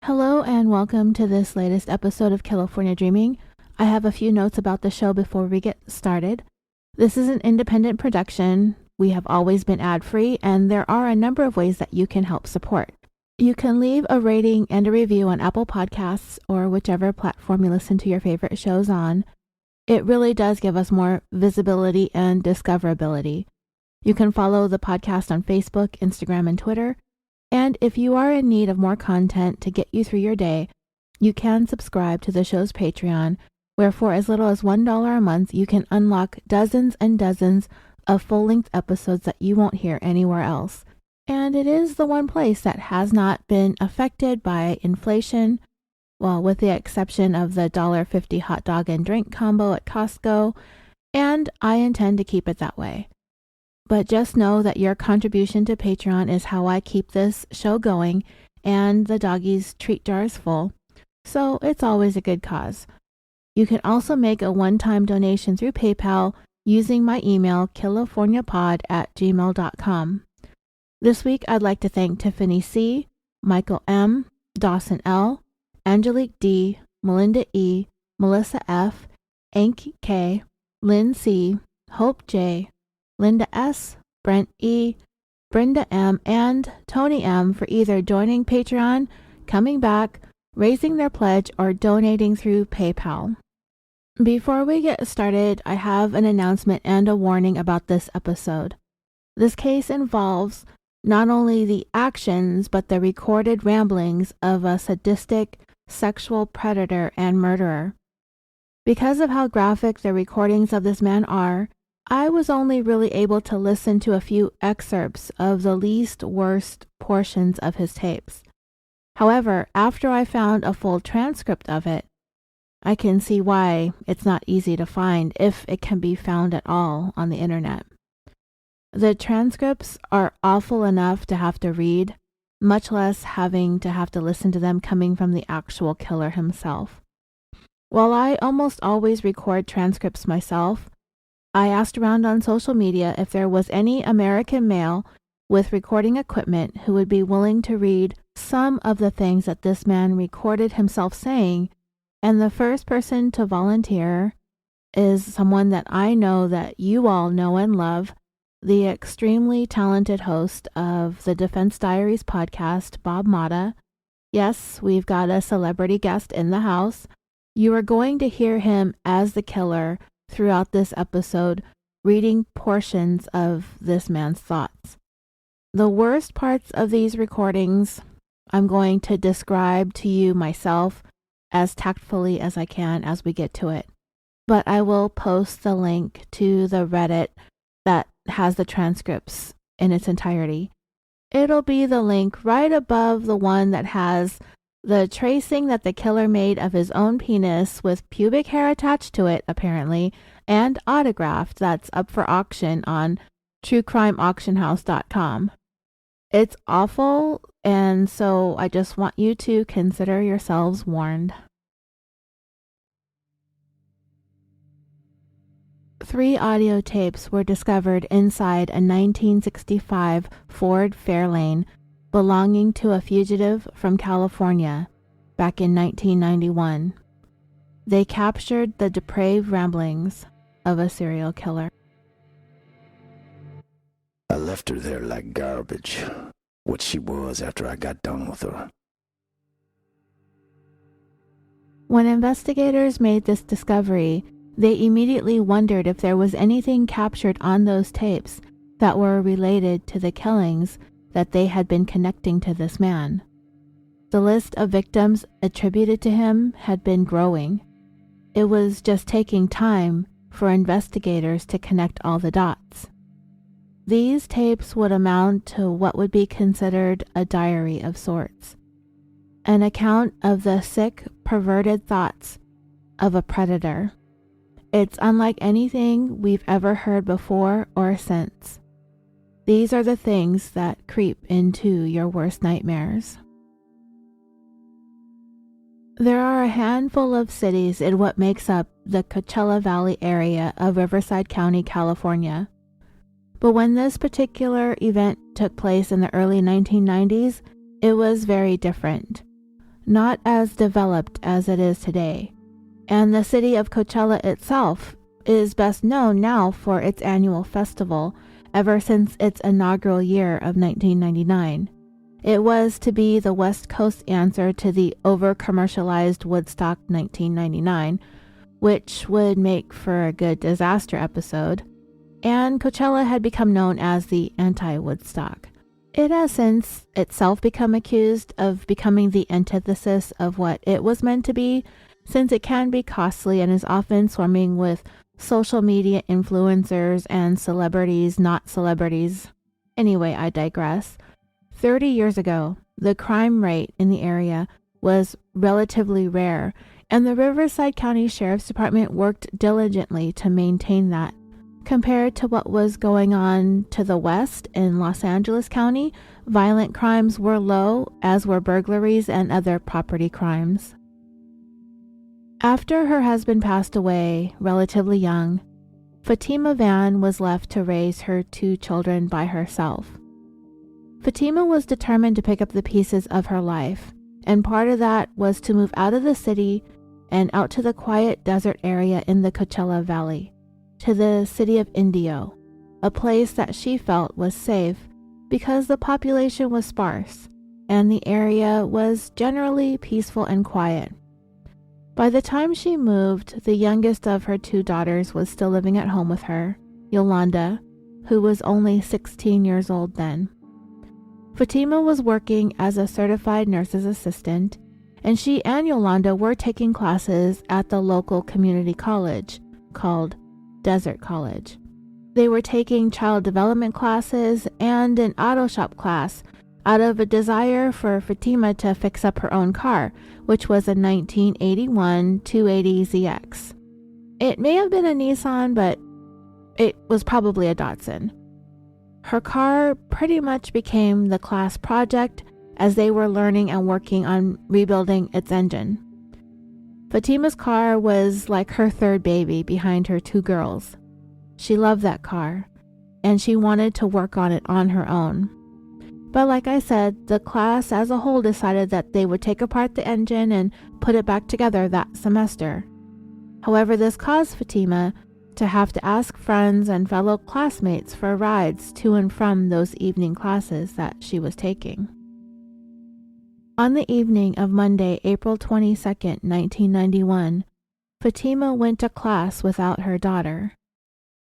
Hello and welcome to this latest episode of California Dreaming. I have a few notes about the show before we get started. This is an independent production. We have always been ad-free, and there are a number of ways that you can help support. You can leave a rating and a review on Apple Podcasts or whichever platform you listen to your favorite shows on. It really does give us more visibility and discoverability. You can follow the podcast on Facebook, Instagram, and Twitter. And if you are in need of more content to get you through your day, you can subscribe to the show's Patreon, where for as little as $1 a month, you can unlock dozens and dozens of full-length episodes that you won't hear anywhere else. And it is the one place that has not been affected by inflation, well, with the exception of the $1.50 hot dog and drink combo at Costco, and I intend to keep it that way. But just know that your contribution to Patreon is how I keep this show going and the doggies' treat jars full, so it's always a good cause. You can also make a one-time donation through PayPal using my email, californiapod@gmail.com. This week, I'd like to thank Tiffany C., Michael M., Dawson L., Angelique D., Melinda E., Melissa F., Anki K., Lynn C., Hope J., Linda S., Brent E., Brenda M., and Tony M. for either joining Patreon, coming back, raising their pledge, or donating through PayPal. Before we get started, I have an announcement and a warning about this episode. This case involves not only the actions, but the recorded ramblings of a sadistic sexual predator and murderer. Because of how graphic the recordings of this man are, I was only really able to listen to a few excerpts of the least worst portions of his tapes. However, after I found a full transcript of it, I can see why it's not easy to find, if it can be found at all on the internet. The transcripts are awful enough to have to read, much less having to have to listen to them coming from the actual killer himself. While I almost always record transcripts myself, I asked around on social media if there was any American male with recording equipment who would be willing to read some of the things that this man recorded himself saying, and the first person to volunteer is someone that I know that you all know and love, the extremely talented host of the Defense Diaries podcast, Bob Motta. Yes, we've got a celebrity guest in the house. You are going to hear him as the killer throughout this episode, reading portions of this man's thoughts. The worst parts of these recordings I'm going to describe to you myself as tactfully as I can as we get to it. But I will post the link to the Reddit that has the transcripts in its entirety. It'll be the link right above the one that has the tracing that the killer made of his own penis with pubic hair attached to it, apparently, and autographed, that's up for auction on truecrimeauctionhouse.com. It's awful, and so I just want you to consider yourselves warned. 3 audio tapes were discovered inside a 1965 Ford Fairlane belonging to a fugitive from California back in 1991. They captured the depraved ramblings of a serial killer. I left her there like garbage, what she was after I got done with her. When investigators made this discovery, they immediately wondered if there was anything captured on those tapes that were related to the killings that they had been connecting to this man. The list of victims attributed to him had been growing. It was just taking time for investigators to connect all the dots. These tapes would amount to what would be considered a diary of sorts, an account of the sick, perverted thoughts of a predator. It's unlike anything we've ever heard before or since. These are the things that creep into your worst nightmares. There are a handful of cities in what makes up the Coachella Valley area of Riverside County, California. But when this particular event took place in the early 1990s, it was very different. not as developed as it is today. And the city of Coachella itself is best known now for its annual festival ever since its inaugural year of 1999. It was to be the West Coast answer to the over-commercialized Woodstock 1999, which would make for a good disaster episode, and Coachella had become known as the anti-Woodstock. It has since itself become accused of becoming the antithesis of what it was meant to be, since it can be costly and is often swarming with social media influencers and celebrities not celebrities. Anyway, I digress. 30 years ago, the crime rate in the area was relatively rare, and the Riverside County Sheriff's Department worked diligently to maintain that. Compared to what was going on to the west in Los Angeles County, violent crimes were low, as were burglaries and other property crimes. After her husband passed away relatively young, Fatima Van was left to raise her 2 children by herself. Fatima was determined to pick up the pieces of her life, and part of that was to move out of the city and out to the quiet desert area in the Coachella Valley, to the city of Indio, a place that she felt was safe because the population was sparse and the area was generally peaceful and quiet. By the time she moved, the youngest of her 2 daughters was still living at home with her, Yolanda, who was only 16 years old then. Fatima was working as a certified nurse's assistant, and she and Yolanda were taking classes at the local community college called Desert College. They were taking child development classes and an auto shop class out of a desire for Fatima to fix up her own car, which was a 1981 280ZX. It may have been a Nissan, but it was probably a Datsun. Her car pretty much became the class project as they were learning and working on rebuilding its engine. Fatima's car was like her 3rd baby behind her 2 girls. She loved that car, and she wanted to work on it on her own. But like I said, the class as a whole decided that they would take apart the engine and put it back together that semester. However, this caused Fatima to have to ask friends and fellow classmates for rides to and from those evening classes that she was taking. On the evening of Monday, April 22nd, 1991, Fatima went to class without her daughter.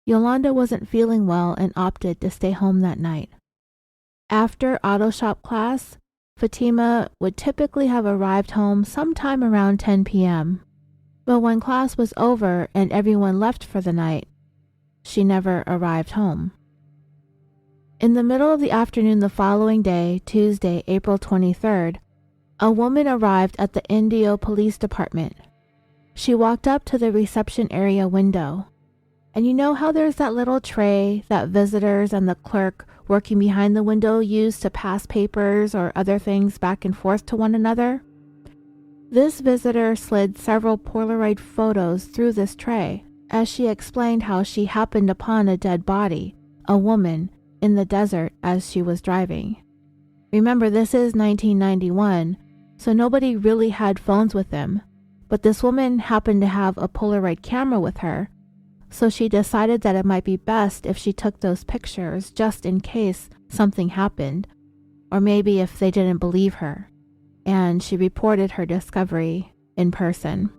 Yolanda wasn't feeling well and opted to stay home that night. After auto shop class, Fatima would typically have arrived home sometime around 10 p.m. But when class was over and everyone left for the night, she never arrived home. In the middle of the afternoon the following day, Tuesday, April 23rd, a woman arrived at the Indio Police Department. She walked up to the reception area window. And you know how there's that little tray that visitors and the clerk working behind the window use to pass papers or other things back and forth to one another? This visitor slid several Polaroid photos through this tray as she explained how she happened upon a dead body, a woman, in the desert as she was driving. Remember, this is 1991, so nobody really had phones with them, but this woman happened to have a Polaroid camera with her, so she decided that it might be best if she took those pictures just in case something happened, or maybe if they didn't believe her, and she reported her discovery in person.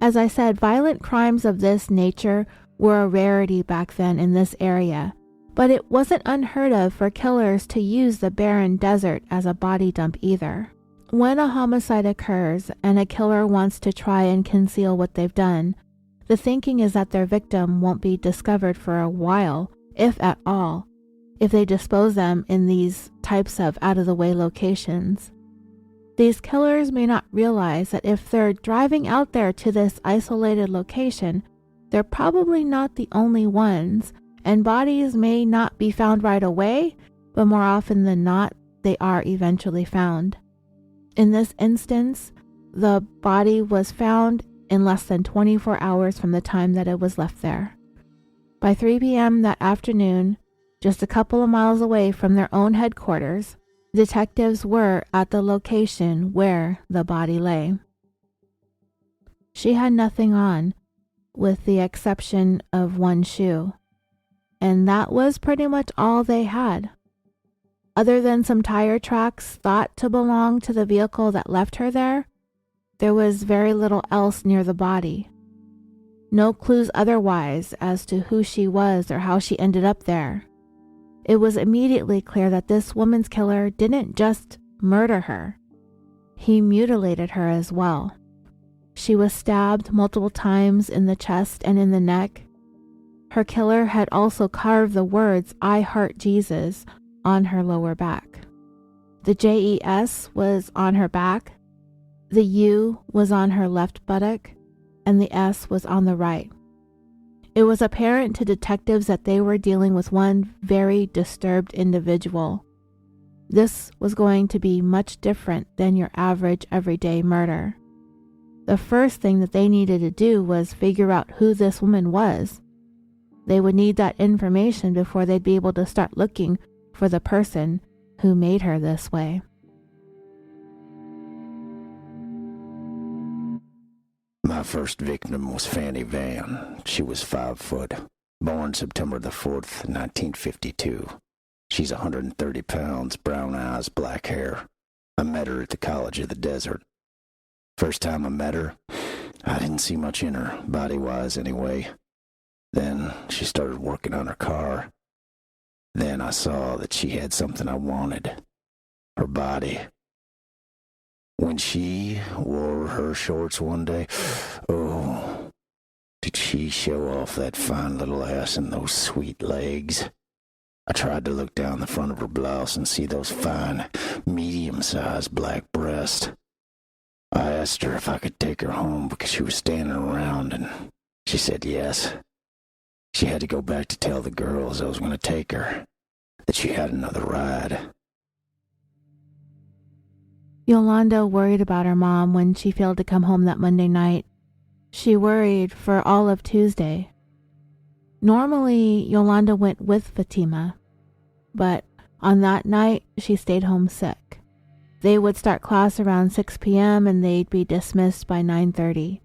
As I said, violent crimes of this nature were a rarity back then in this area, but it wasn't unheard of for killers to use the barren desert as a body dump either. When a homicide occurs and a killer wants to try and conceal what they've done, the thinking is that their victim won't be discovered for a while, if at all, if they dispose them in these types of out-of-the-way locations. These killers may not realize that if they're driving out there to this isolated location, they're probably not the only ones, and bodies may not be found right away, but more often than not, they are eventually found. In this instance, the body was found in less than 24 hours from the time that it was left there. By 3 p.m. that afternoon, just a couple of miles away from their own headquarters, Detectives were at the location where the body lay. She had nothing on, with the exception of one shoe, and that was pretty much all they had. Other than some tire tracks thought to belong to the vehicle that left her there was very little else near the body. No clues otherwise as to who she was or how she ended up there. It was immediately clear that this woman's killer didn't just murder her. He mutilated her as well. She was stabbed multiple times in the chest and in the neck. Her killer had also carved the words, "I heart Jesus," on her lower back. The JES was on her back, the U was on her left buttock, and the S was on the right. It was apparent to detectives that they were dealing with one very disturbed individual. This was going to be much different than your average everyday murder. The first thing that they needed to do was figure out who this woman was. They would need that information before they'd be able to start looking for the person who made her this way. My first victim was Fanny Van. She was 5 foot, born September the 4th, 1952. She's 130 pounds, brown eyes, black hair. I met her at the College of the Desert. First time I met her, I didn't see much in her, body-wise anyway. Then she started working on her car. Then I saw that she had something I wanted. Her body. When she wore her shorts one day, oh, did she show off that fine little ass and those sweet legs. I tried to look down the front of her blouse and see those fine, medium-sized black breasts. I asked her if I could take her home because she was standing around, and she said yes. She had to go back to tell the girls I was going to take her, that she had another ride. Yolanda worried about her mom when she failed to come home that Monday night. She worried for all of Tuesday. Normally, Yolanda went with Fatima, but on that night, she stayed home sick. They would start class around 6 p.m. and they'd be dismissed by 9:30.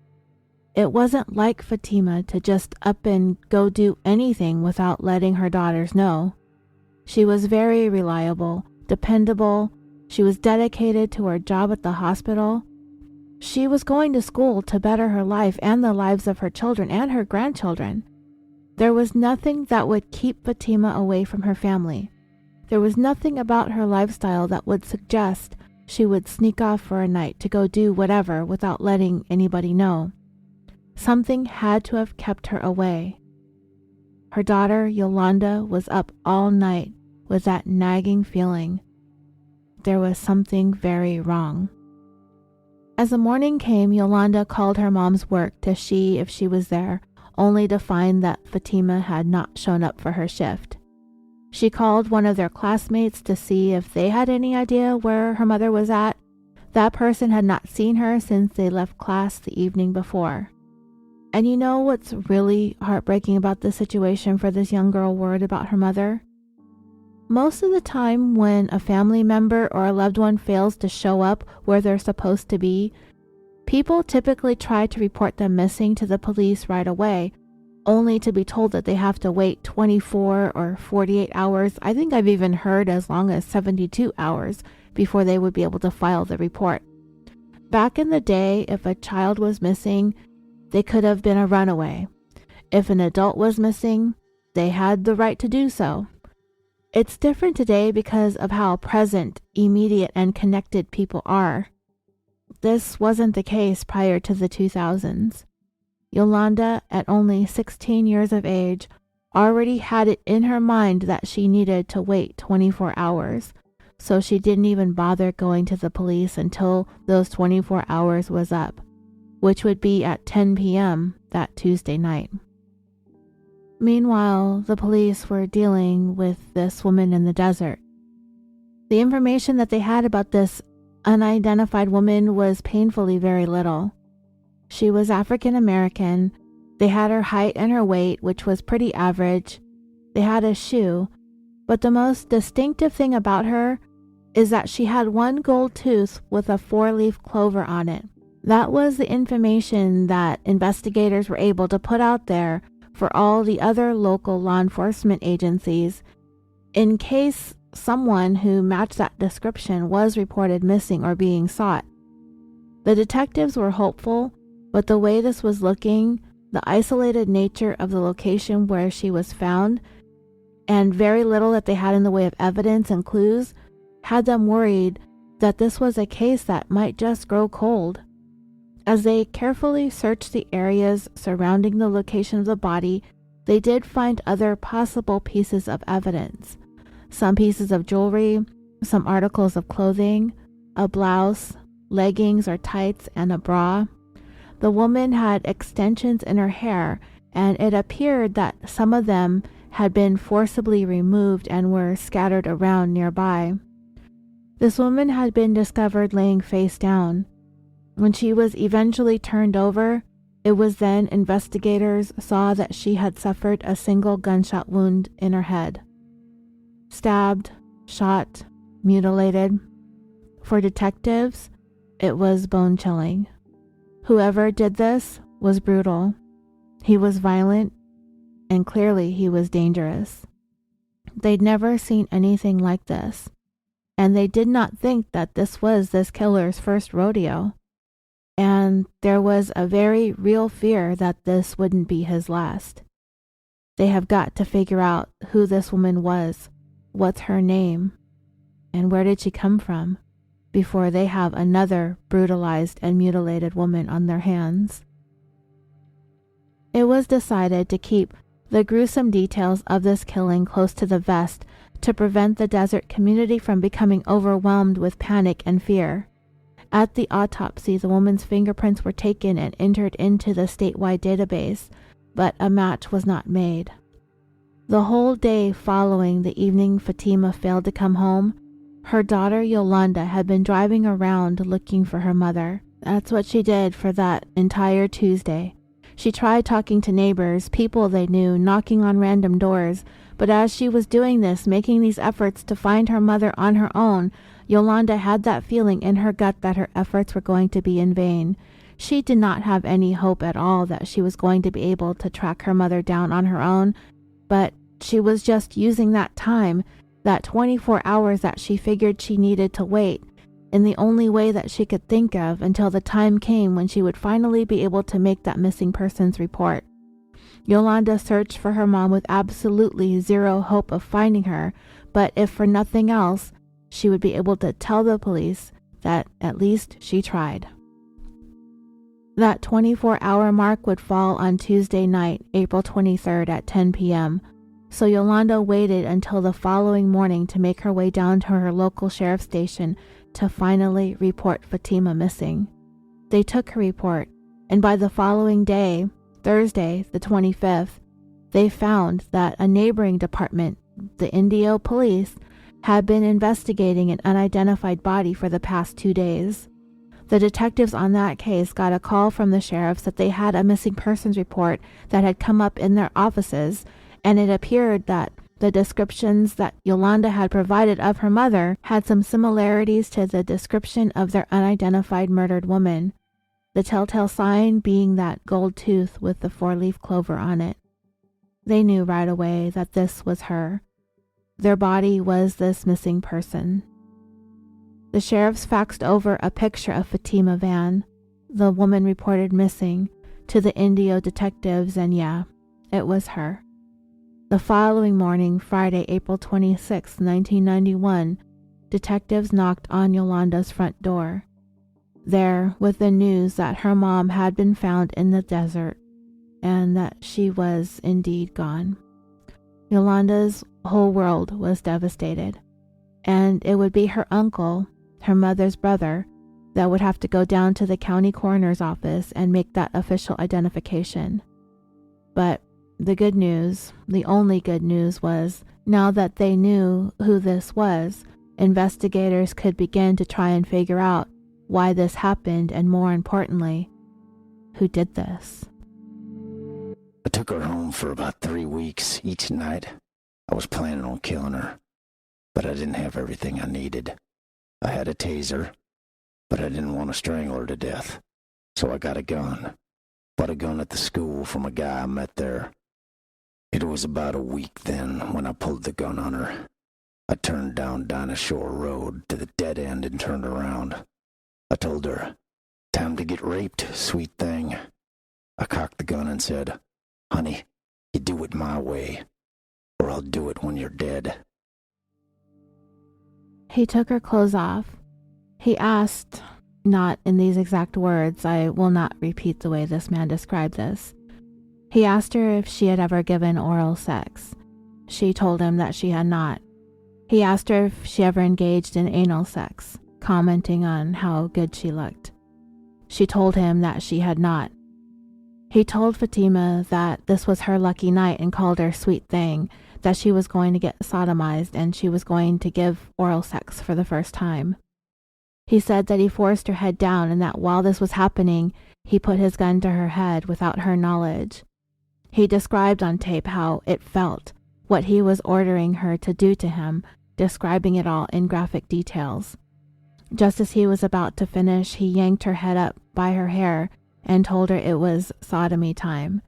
It wasn't like Fatima to just up and go do anything without letting her daughters know. She was very reliable, dependable. She was dedicated to her job at the hospital. She was going to school to better her life and the lives of her children and her grandchildren. There was nothing that would keep Fatima away from her family. There was nothing about her lifestyle that would suggest she would sneak off for a night to go do whatever without letting anybody know. Something had to have kept her away. Her daughter, Yolanda, was up all night with that nagging feeling. There was something very wrong. As the morning came, Yolanda called her mom's work to see if she was there, only to find that Fatima had not shown up for her shift. She called one of their classmates to see if they had any idea where her mother was at. That person had not seen her since they left class the evening before. And you know what's really heartbreaking about this situation for this young girl worried about her mother? Most of the time when a family member or a loved one fails to show up where they're supposed to be, people typically try to report them missing to the police right away, only to be told that they have to wait 24 or 48 hours. I think I've even heard as long as 72 hours before they would be able to file the report. Back in the day, if a child was missing, they could have been a runaway. If an adult was missing, they had the right to do so. It's different today because of how present, immediate, and connected people are. This wasn't the case prior to the 2000s. Yolanda, at only 16 years of age, already had it in her mind that she needed to wait 24 hours, so she didn't even bother going to the police until those 24 hours was up, which would be at 10 p.m. that Tuesday night. Meanwhile, the police were dealing with this woman in the desert. The information that they had about this unidentified woman was painfully very little. She was African American. They had her height and her weight, which was pretty average. They had a shoe, but the most distinctive thing about her is that she had one gold tooth with a 4-leaf clover on it. That was the information that investigators were able to put out there for all the other local law enforcement agencies in case someone who matched that description was reported missing or being sought. The detectives were hopeful, but the way this was looking, the isolated nature of the location where she was found, and very little that they had in the way of evidence and clues, had them worried that this was a case that might just grow cold. As they carefully searched the areas surrounding the location of the body, they did find other possible pieces of evidence. Some pieces of jewelry, some articles of clothing, a blouse, leggings or tights, and a bra. The woman had extensions in her hair, and it appeared that some of them had been forcibly removed and were scattered around nearby. This woman had been discovered laying face down. When she was eventually turned over, it was then investigators saw that she had suffered a single gunshot wound in her head. Stabbed, shot, mutilated. For detectives, it was bone-chilling. Whoever did this was brutal. He was violent, and clearly he was dangerous. They'd never seen anything like this, and they did not think that this was this killer's first rodeo. And there was a very real fear that this wouldn't be his last. They have got to figure out who this woman was, what's her name, and where did she come from, before they have another brutalized and mutilated woman on their hands. It was decided to keep the gruesome details of this killing close to the vest to prevent the desert community from becoming overwhelmed with panic and fear. At the autopsy, the woman's fingerprints were taken and entered into the statewide database, but a match was not made. The whole day following the evening Fatima failed to come home, her daughter Yolanda had been driving around looking for her mother. That's what she did for that entire Tuesday. She tried talking to neighbors, people they knew, knocking on random doors, but as she was doing this, making these efforts to find her mother on her own, Yolanda had that feeling in her gut that her efforts were going to be in vain. She did not have any hope at all that she was going to be able to track her mother down on her own, but she was just using that time, that 24 hours that she figured she needed to wait, in the only way that she could think of until the time came when she would finally be able to make that missing persons report. Yolanda searched for her mom with absolutely zero hope of finding her, but if for nothing else, she would be able to tell the police that at least she tried. That 24-hour mark would fall on Tuesday night, April 23rd at 10 p.m., so Yolanda waited until the following morning to make her way down to her local sheriff's station to finally report Fatima missing. They took her report, and by the following day, Thursday, the 25th, they found that a neighboring department, the Indio Police, had been investigating an unidentified body for the past 2 days. The detectives on that case got a call from the sheriffs that they had a missing persons report that had come up in their offices, and it appeared that the descriptions that Yolanda had provided of her mother had some similarities to the description of their unidentified murdered woman, the telltale sign being that gold tooth with the 4-leaf clover on it. They knew right away that this was her. Their body was this missing person. The sheriffs faxed over a picture of Fatima Van, the woman reported missing, to the Indio detectives, and yeah, it was her. The following morning, Friday, April 26, 1991, detectives knocked on Yolanda's front door. There, with the news that her mom had been found in the desert and that she was indeed gone. Yolanda's whole world was devastated, and it would be her uncle, her mother's brother, that would have to go down to the county coroner's office and make that official identification. But the good news, the only good news, was now that they knew who this was, investigators could begin to try and figure out why this happened and, more importantly, who did this. I took her home for about 3 weeks each night. I was planning on killing her, but I didn't have everything I needed. I had a taser, but I didn't want to strangle her to death. So I got a gun. Bought a gun at the school from a guy I met there. It was about a week then when I pulled the gun on her. I turned down Dinosaur Road to the dead end and turned around. I told her, "Time to get raped, sweet thing." I cocked the gun and said, "Honey, you do it my way, or I'll do it when you're dead." He took her clothes off. He asked, not in these exact words, I will not repeat the way this man described this. He asked her if she had ever given oral sex. She told him that she had not. He asked her if she ever engaged in anal sex, commenting on how good she looked. She told him that she had not. He told Fatima that this was her lucky night and called her sweet thing, that she was going to get sodomized and she was going to give oral sex for the first time. He said that he forced her head down and that while this was happening, he put his gun to her head without her knowledge. He described on tape how it felt, what he was ordering her to do to him, describing it all in graphic details. Just as he was about to finish, he yanked her head up by her hair and told her it was sodomy time.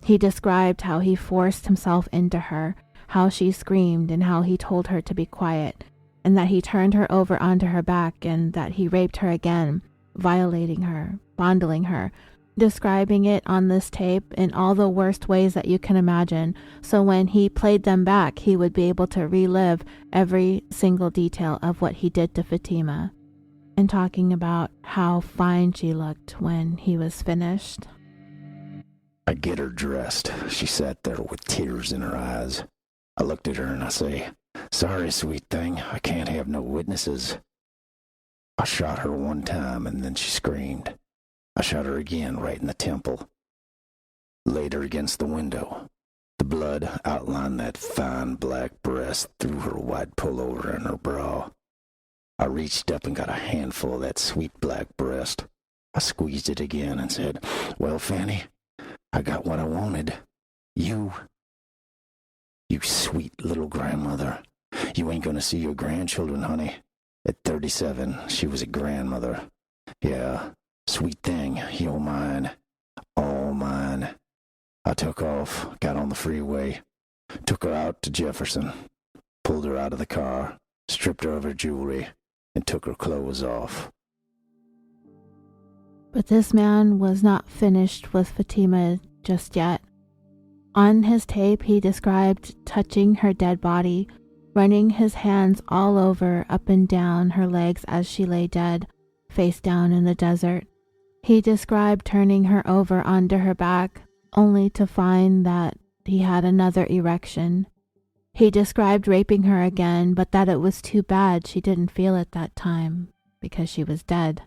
He described how he forced himself into her, how she screamed and how he told her to be quiet, and that he turned her over onto her back and that he raped her again, violating her, fondling her, describing it on this tape in all the worst ways that you can imagine, so when he played them back, he would be able to relive every single detail of what he did to Fatima, and talking about how fine she looked when he was finished. I get her dressed. She sat there with tears in her eyes. I looked at her and I say, "Sorry, sweet thing, I can't have no witnesses." I shot her one time and then she screamed. I shot her again right in the temple. Laid her against the window. The blood outlined that fine black breast through her white pullover and her bra. I reached up and got a handful of that sweet black breast. I squeezed it again and said, "Well, Fanny, I got what I wanted. You sweet little grandmother. You ain't gonna see your grandchildren, honey." At 37, she was a grandmother. Yeah, sweet thing, you're mine. All mine. I took off, got on the freeway, took her out to Jefferson, pulled her out of the car, stripped her of her jewelry, and took her clothes off. But this man was not finished with Fatima just yet. On his tape, he described touching her dead body, running his hands all over, up and down her legs as she lay dead, face down in the desert. He described turning her over onto her back, only to find that he had another erection. He described raping her again, but that it was too bad she didn't feel it that time, because she was dead.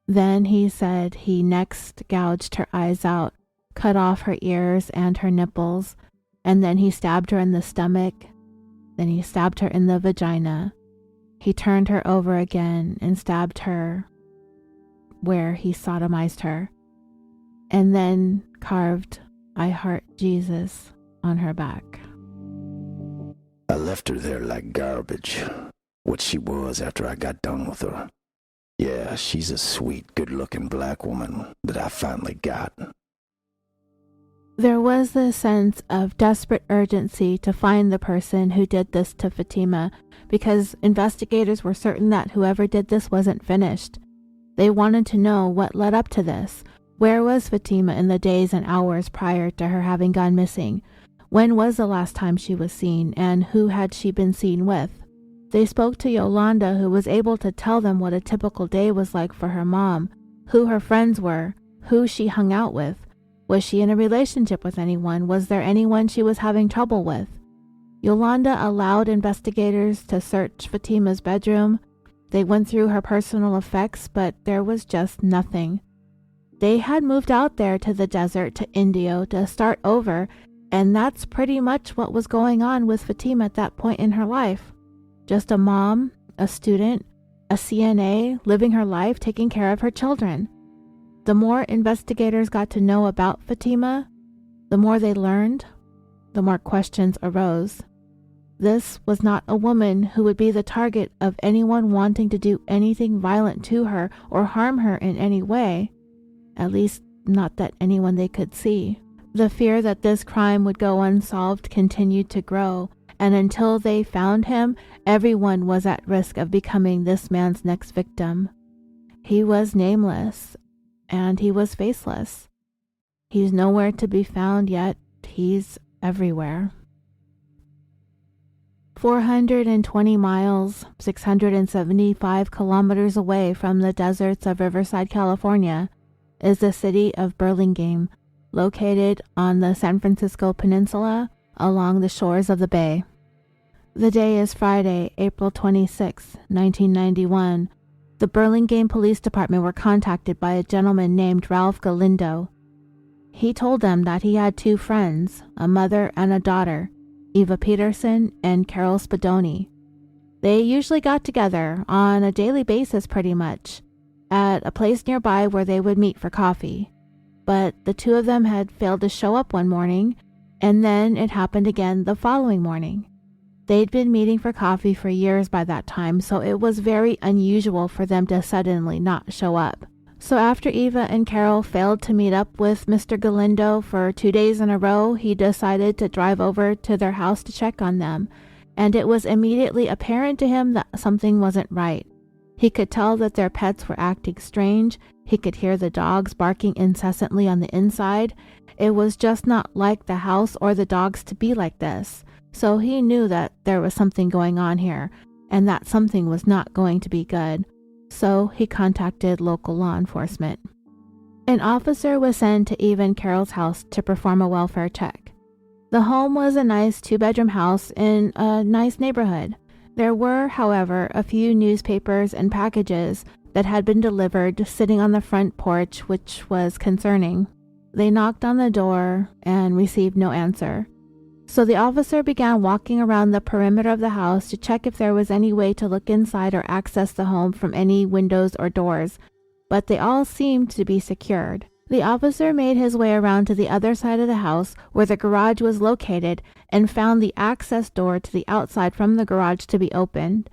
Then he said he next gouged her eyes out, cut off her ears and her nipples, and then he stabbed her in the stomach. Then he stabbed her in the vagina. He turned her over again and stabbed her where he sodomized her, and then carved "I Heart Jesus" on her back. I left her there like garbage, what she was after I got done with her. Yeah, she's a sweet, good-looking black woman that I finally got. There was this sense of desperate urgency to find the person who did this to Fatima, because investigators were certain that whoever did this wasn't finished. They wanted to know what led up to this. Where was Fatima in the days and hours prior to her having gone missing? When was the last time she was seen, and who had she been seen with? They spoke to Yolanda, who was able to tell them what a typical day was like for her mom, who her friends were, who she hung out with. Was she in a relationship with anyone? Was there anyone she was having trouble with? Yolanda allowed investigators to search Fatima's bedroom. They went through her personal effects, but there was just nothing. They had moved out there to the desert, to Indio, to start over, and that's pretty much what was going on with Fatima at that point in her life. Just a mom, a student, a CNA, living her life, taking care of her children. The more investigators got to know about Fatima, the more they learned, the more questions arose. This was not a woman who would be the target of anyone wanting to do anything violent to her or harm her in any way, at least not that anyone they could see. The fear that this crime would go unsolved continued to grow, and until they found him, everyone was at risk of becoming this man's next victim. He was nameless, and he was faceless. He's nowhere to be found, yet he's everywhere. 420 miles, 675 kilometers away from the deserts of Riverside, California, is the city of Burlingame, located on the San Francisco Peninsula along the shores of the bay. The day is Friday, April 26, 1991. The Burlingame Police Department were contacted by a gentleman named Ralph Galindo. He told them that he had two friends, a mother and a daughter, Eva Peterson and Carol Spadoni. They usually got together on a daily basis pretty much, at a place nearby where they would meet for coffee. But the two of them had failed to show up one morning, and then it happened again the following morning. They'd been meeting for coffee for years by that time, so it was very unusual for them to suddenly not show up. So after Eva and Carol failed to meet up with Mr. Galindo for 2 days in a row, he decided to drive over to their house to check on them, and it was immediately apparent to him that something wasn't right. He could tell that their pets were acting strange. He could hear the dogs barking incessantly on the inside. It was just not like the house or the dogs to be like this. So he knew that there was something going on here, and that something was not going to be good. So he contacted local law enforcement. An officer was sent to Eva and Carol's house to perform a welfare check. The home was a nice 2-bedroom house in a nice neighborhood. There were, however, a few newspapers and packages that had been delivered sitting on the front porch, which was concerning. They knocked on the door and received no answer. So the officer began walking around the perimeter of the house to check if there was any way to look inside or access the home from any windows or doors, but they all seemed to be secured. The officer made his way around to the other side of the house where the garage was located and found the access door to the outside from the garage to be opened.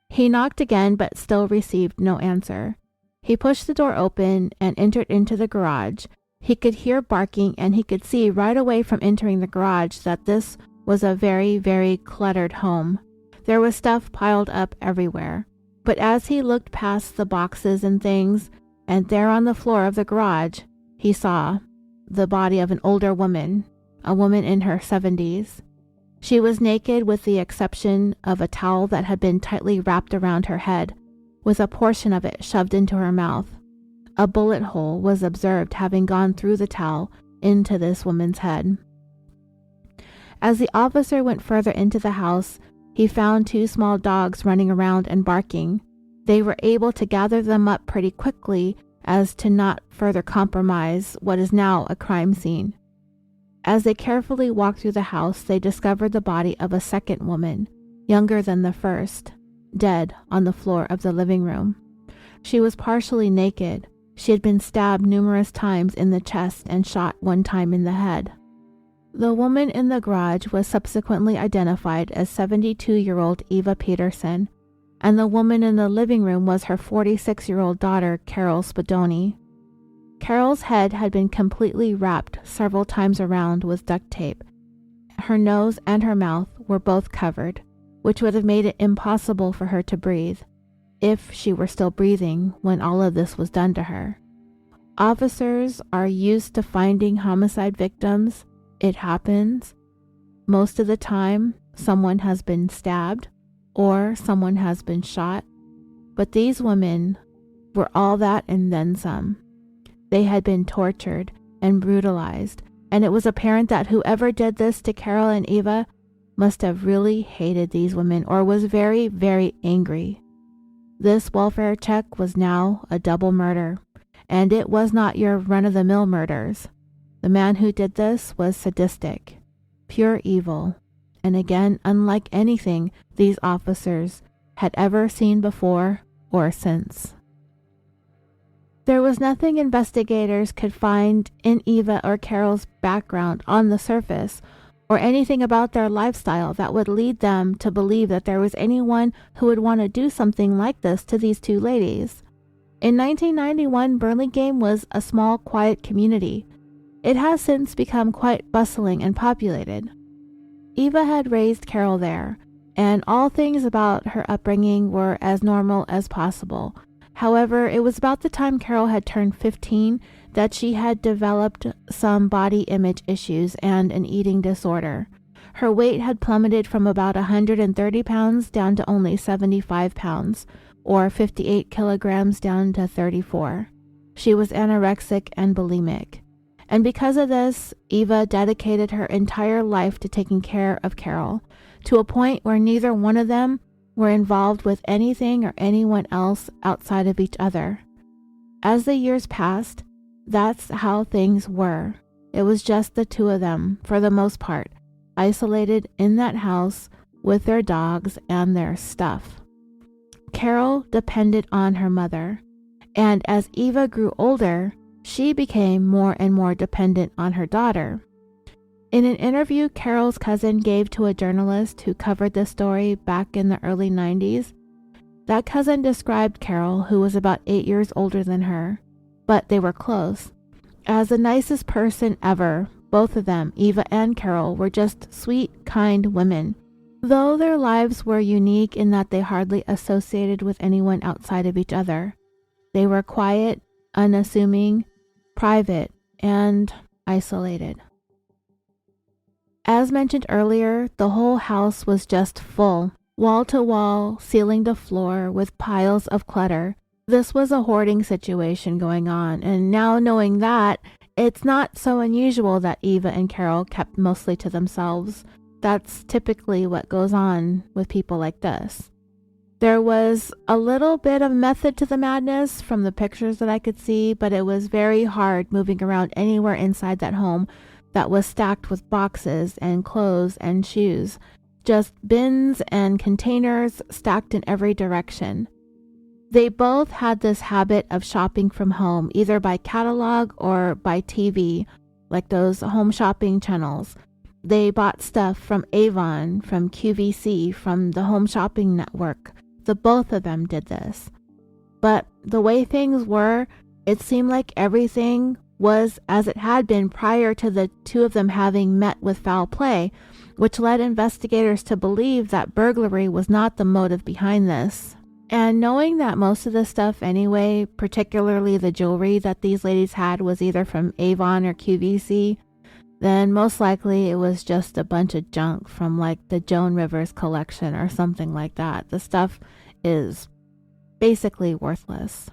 He knocked again but still received no answer. He pushed the door open and entered into the garage. He could hear barking, and he could see right away from entering the garage that this was a very, very cluttered home. There was stuff piled up everywhere. But as he looked past the boxes and things, and there on the floor of the garage, he saw the body of an older woman, a woman in her 70s. She was naked with the exception of a towel that had been tightly wrapped around her head, with a portion of it shoved into her mouth. A bullet hole was observed having gone through the towel into this woman's head. As the officer went further into the house, he found 2 small dogs running around and barking. They were able to gather them up pretty quickly as to not further compromise what is now a crime scene. As they carefully walked through the house, they discovered the body of a second woman, younger than the first, dead on the floor of the living room. She was partially naked. She had been stabbed numerous times in the chest and shot one time in the head. The woman in the garage was subsequently identified as 72-year-old Eva Peterson, and the woman in the living room was her 46-year-old daughter, Carol Spadoni. Carol's head had been completely wrapped several times around with duct tape. Her nose and her mouth were both covered, which would have made it impossible for her to breathe, if she were still breathing when all of this was done to her. Officers are used to finding homicide victims. It happens. Most of the time, someone has been stabbed or someone has been shot, but these women were all that and then some. They had been tortured and brutalized, and it was apparent that whoever did this to Carol and Eva must have really hated these women or was very, very angry. This welfare check was now a double murder, and it was not your run-of-the-mill murders. The man who did this was sadistic, pure evil, and again, unlike anything these officers had ever seen before or since. There was nothing investigators could find in Eva or Carol's background on the surface or anything about their lifestyle that would lead them to believe that there was anyone who would want to do something like this to these two ladies. In 1991, Burlingame was a small, quiet community. It has since become quite bustling and populated. Eva had raised Carol there, and all things about her upbringing were as normal as possible. However, it was about the time Carol had turned 15 that she had developed some body image issues and an eating disorder. Her weight had plummeted from about 130 pounds down to only 75 pounds, or 58 kilograms down to 34. She was anorexic and bulimic. And because of this, Eva dedicated her entire life to taking care of Carol, to a point where neither one of them were involved with anything or anyone else outside of each other. As the years passed, that's how things were. It was just the two of them, for the most part, isolated in that house with their dogs and their stuff. Carol depended on her mother, and as Eva grew older, she became more and more dependent on her daughter. In an interview Carol's cousin gave to a journalist who covered this story back in the early 90s, that cousin described Carol, who was about 8 years older than her, but they were close, as the nicest person ever. Both of them, Eva and Carol, were just sweet, kind women, though their lives were unique in that they hardly associated with anyone outside of each other. They were quiet, unassuming, private, and isolated. As mentioned earlier, the whole house was just full, wall to wall, ceiling to floor, with piles of clutter. This was a hoarding situation going on, and now knowing that, it's not so unusual that Eva and Carol kept mostly to themselves. That's typically what goes on with people like this. There was a little bit of method to the madness from the pictures that I could see, but it was very hard moving around anywhere inside that home that was stacked with boxes and clothes and shoes, just bins and containers stacked in every direction. They both had this habit of shopping from home, either by catalog or by TV, like those home shopping channels. They bought stuff from Avon, from QVC, from the Home Shopping Network. The both of them did this. But the way things were, it seemed like everything was as it had been prior to the two of them having met with foul play, which led investigators to believe that burglary was not the motive behind this. And knowing that most of the stuff anyway, particularly the jewelry that these ladies had, was either from Avon or QVC, then most likely it was just a bunch of junk from like the Joan Rivers collection or something like that. The stuff is basically worthless.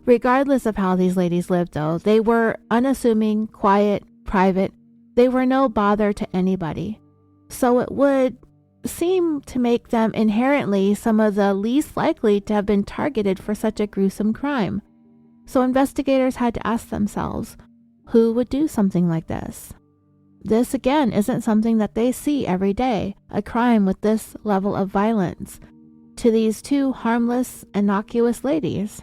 Regardless of how these ladies lived, though, they were unassuming, quiet, private. They were no bother to anybody. So it would seem to make them inherently some of the least likely to have been targeted for such a gruesome crime. So investigators had to ask themselves, who would do something like this? This, again, isn't something that they see every day, a crime with this level of violence to these two harmless, innocuous ladies.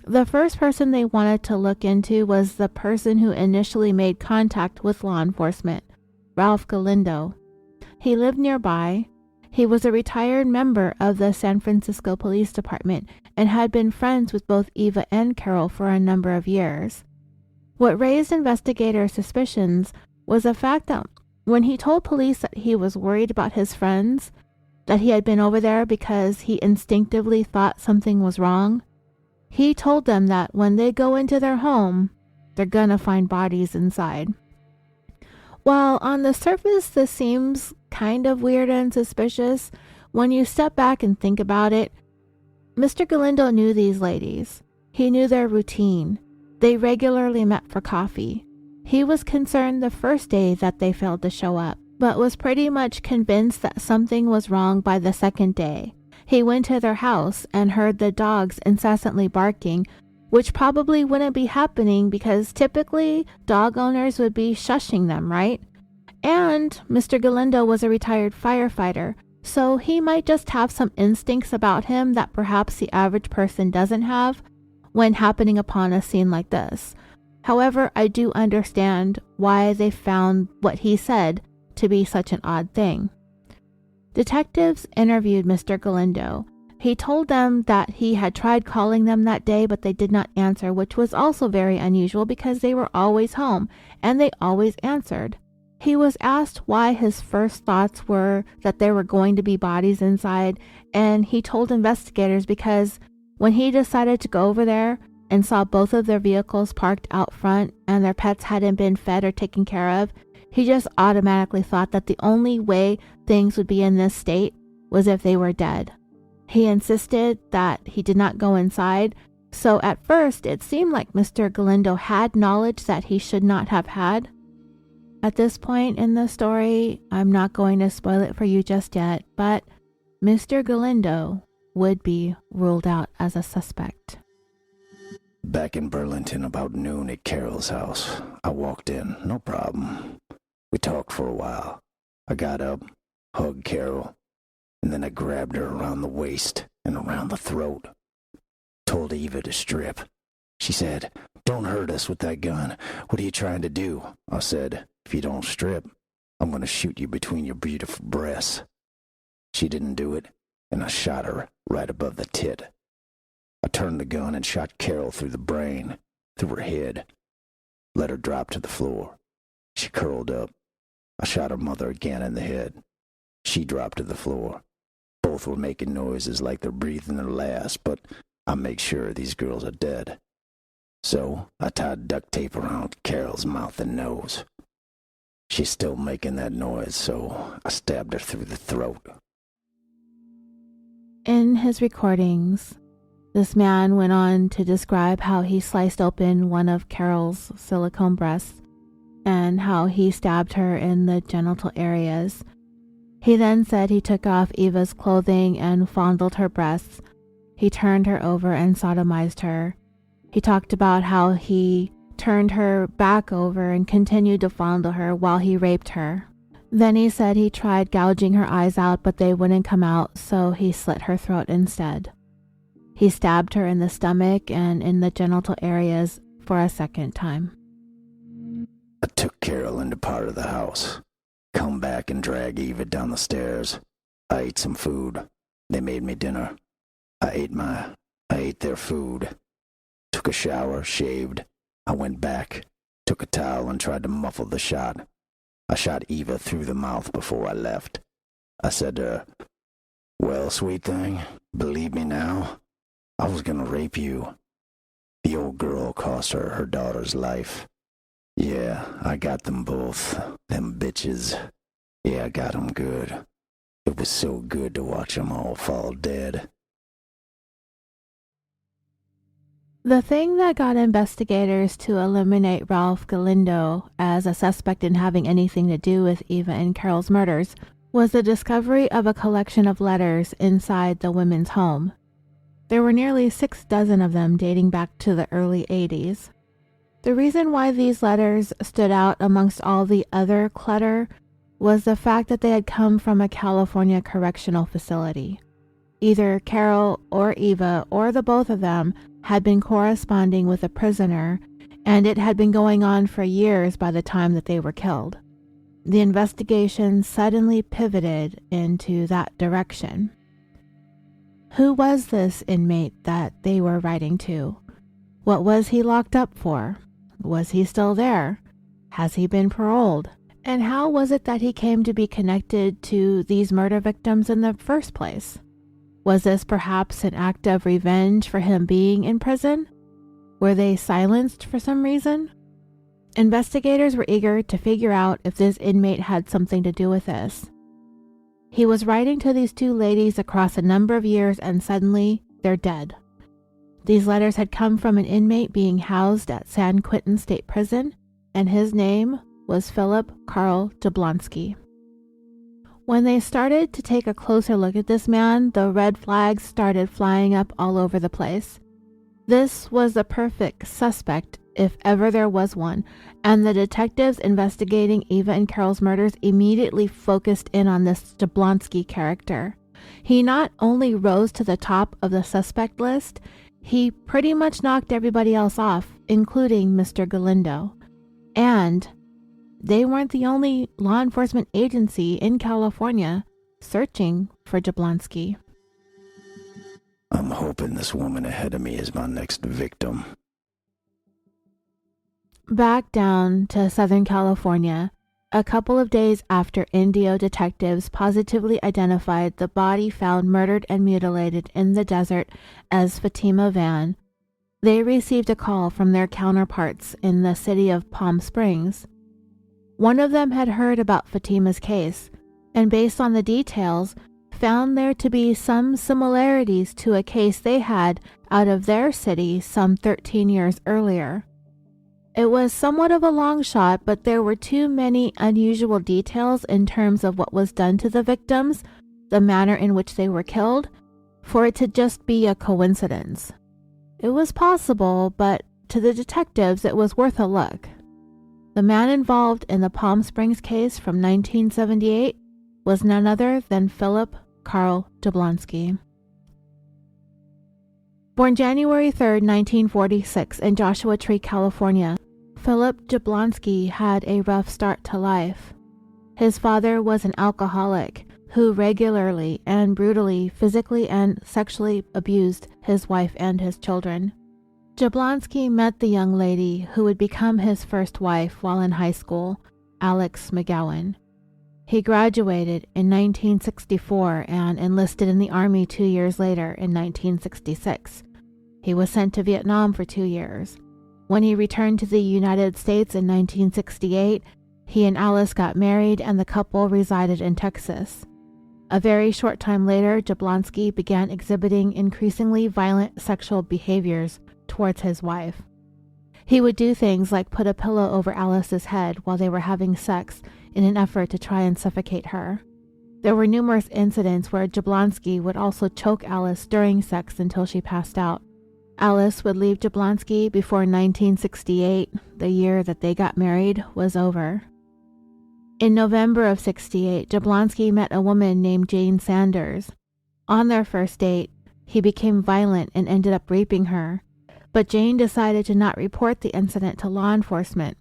The first person they wanted to look into was the person who initially made contact with law enforcement, Ralph Galindo. He lived nearby. He was a retired member of the San Francisco Police Department and had been friends with both Eva and Carol for a number of years. What raised investigators' suspicions was the fact that when he told police that he was worried about his friends, that he had been over there because he instinctively thought something was wrong, he told them that when they go into their home, they're gonna find bodies inside. While on the surface this seems kind of weird and suspicious, when you step back and think about it, Mr. Galindo knew these ladies. He knew their routine. They regularly met for coffee. He was concerned the first day that they failed to show up, but was pretty much convinced that something was wrong by the second day. He went to their house and heard the dogs incessantly barking, which probably wouldn't be happening because typically dog owners would be shushing them, right? And Mr. Galindo was a retired firefighter, so he might just have some instincts about him that perhaps the average person doesn't have when happening upon a scene like this. However, I do understand why they found what he said to be such an odd thing. Detectives interviewed Mr. Galindo. He told them that he had tried calling them that day, but they did not answer, which was also very unusual because they were always home and they always answered. He was asked why his first thoughts were that there were going to be bodies inside, and he told investigators because when he decided to go over there and saw both of their vehicles parked out front and their pets hadn't been fed or taken care of, he just automatically thought that the only way things would be in this state was if they were dead. He insisted that he did not go inside, so at first it seemed like Mr. Galindo had knowledge that he should not have had. At this point in the story, I'm not going to spoil it for you just yet, but Mr. Galindo would be ruled out as a suspect. Back in Burlington about noon at Carol's house. I walked in, no problem. We talked for a while. I got up, hugged Carol, and then I grabbed her around the waist and around the throat. Told Eva to strip. She said, "Don't hurt us with that gun. What are you trying to do?" I said, "If you don't strip, I'm going to shoot you between your beautiful breasts." She didn't do it, and I shot her right above the tit. I turned the gun and shot Carol through the brain, through her head. Let her drop to the floor. She curled up. I shot her mother again in the head. She dropped to the floor. Both were making noises like they're breathing their last, but I make sure these girls are dead. So I tied duct tape around Carol's mouth and nose. She's still making that noise, so I stabbed her through the throat. In his recordings, this man went on to describe how he sliced open one of Carol's silicone breasts and how he stabbed her in the genital areas. He then said he took off Eva's clothing and fondled her breasts. He turned her over and sodomized her. He talked about how he turned her back over and continued to fondle her while he raped her. Then he said he tried gouging her eyes out, but they wouldn't come out, so he slit her throat instead. He stabbed her in the stomach and in the genital areas for a second time. I took Carol into part of the house. Come back and drag Eva down the stairs. I ate some food. They made me dinner. I ate their food. Took a shower, shaved. I went back, took a towel and tried to muffle the shot. I shot Eva through the mouth before I left. I said to her, "Well, sweet thing, believe me now? I was gonna rape you." The old girl cost her her daughter's life. Yeah, I got them both, them bitches. Yeah, I got them good. It was so good to watch them all fall dead. The thing that got investigators to eliminate Ralph Galindo as a suspect in having anything to do with Eva and Carol's murders was the discovery of a collection of letters inside the women's home. There were nearly 6 dozen of them dating back to the early 80s. The reason why these letters stood out amongst all the other clutter was the fact that they had come from a California correctional facility. Either Carol or Eva or the both of them had been corresponding with a prisoner, and it had been going on for years by the time that they were killed. The investigation suddenly pivoted into that direction. Who was this inmate that they were writing to? What was he locked up for? Was he still there? Has he been paroled? And how was it that he came to be connected to these murder victims in the first place? Was this perhaps an act of revenge for him being in prison? Were they silenced for some reason? Investigators were eager to figure out if this inmate had something to do with this. He was writing to these 2 ladies across a number of years, and suddenly they're dead. These letters had come from an inmate being housed at San Quentin State Prison, and his name was Phillip Jablonski. When they started to take a closer look at this man, the red flags started flying up all over the place. This was the perfect suspect, if ever there was one, and the detectives investigating Eva and Carol's murders immediately focused in on this Jablonski character. He not only rose to the top of the suspect list, He pretty much knocked everybody else off, including Mr. Galindo. And they weren't the only law enforcement agency in California searching for Jablonski. I'm hoping this woman ahead of me is my next victim. Back down to Southern California, a couple of days after Indio detectives positively identified the body found murdered and mutilated in the desert as Fatima Van, they received a call from their counterparts in the city of Palm Springs. One of them had heard about Fatima's case, and based on the details, found there to be some similarities to a case they had out of their city some 13 years earlier. It was somewhat of a long shot, but there were too many unusual details in terms of what was done to the victims, the manner in which they were killed, for it to just be a coincidence. It was possible, but to the detectives it was worth a look. The man involved in the Palm Springs case from 1978 was none other than Phillip Carl Jablonski. Born January 3, 1946 in Joshua Tree, California, Phillip Jablonski had a rough start to life. His father was an alcoholic who regularly and brutally physically and sexually abused his wife and his children. Jablonski met the young lady who would become his first wife while in high school, Alex McGowan. He graduated in 1964 and enlisted in the Army 2 years later in 1966. He was sent to Vietnam for 2 years. When he returned to the United States in 1968, he and Alice got married and the couple resided in Texas. A very short time later, Jablonski began exhibiting increasingly violent sexual behaviors towards his wife. He would do things like put a pillow over Alice's head while they were having sex in an effort to try and suffocate her. There were numerous incidents where Jablonski would also choke Alice during sex until she passed out. Alice would leave Jablonski before 1968, the year that they got married, was over. In November of 68, Jablonski met a woman named Jane Sanders. On their first date, he became violent and ended up raping her, but Jane decided to not report the incident to law enforcement.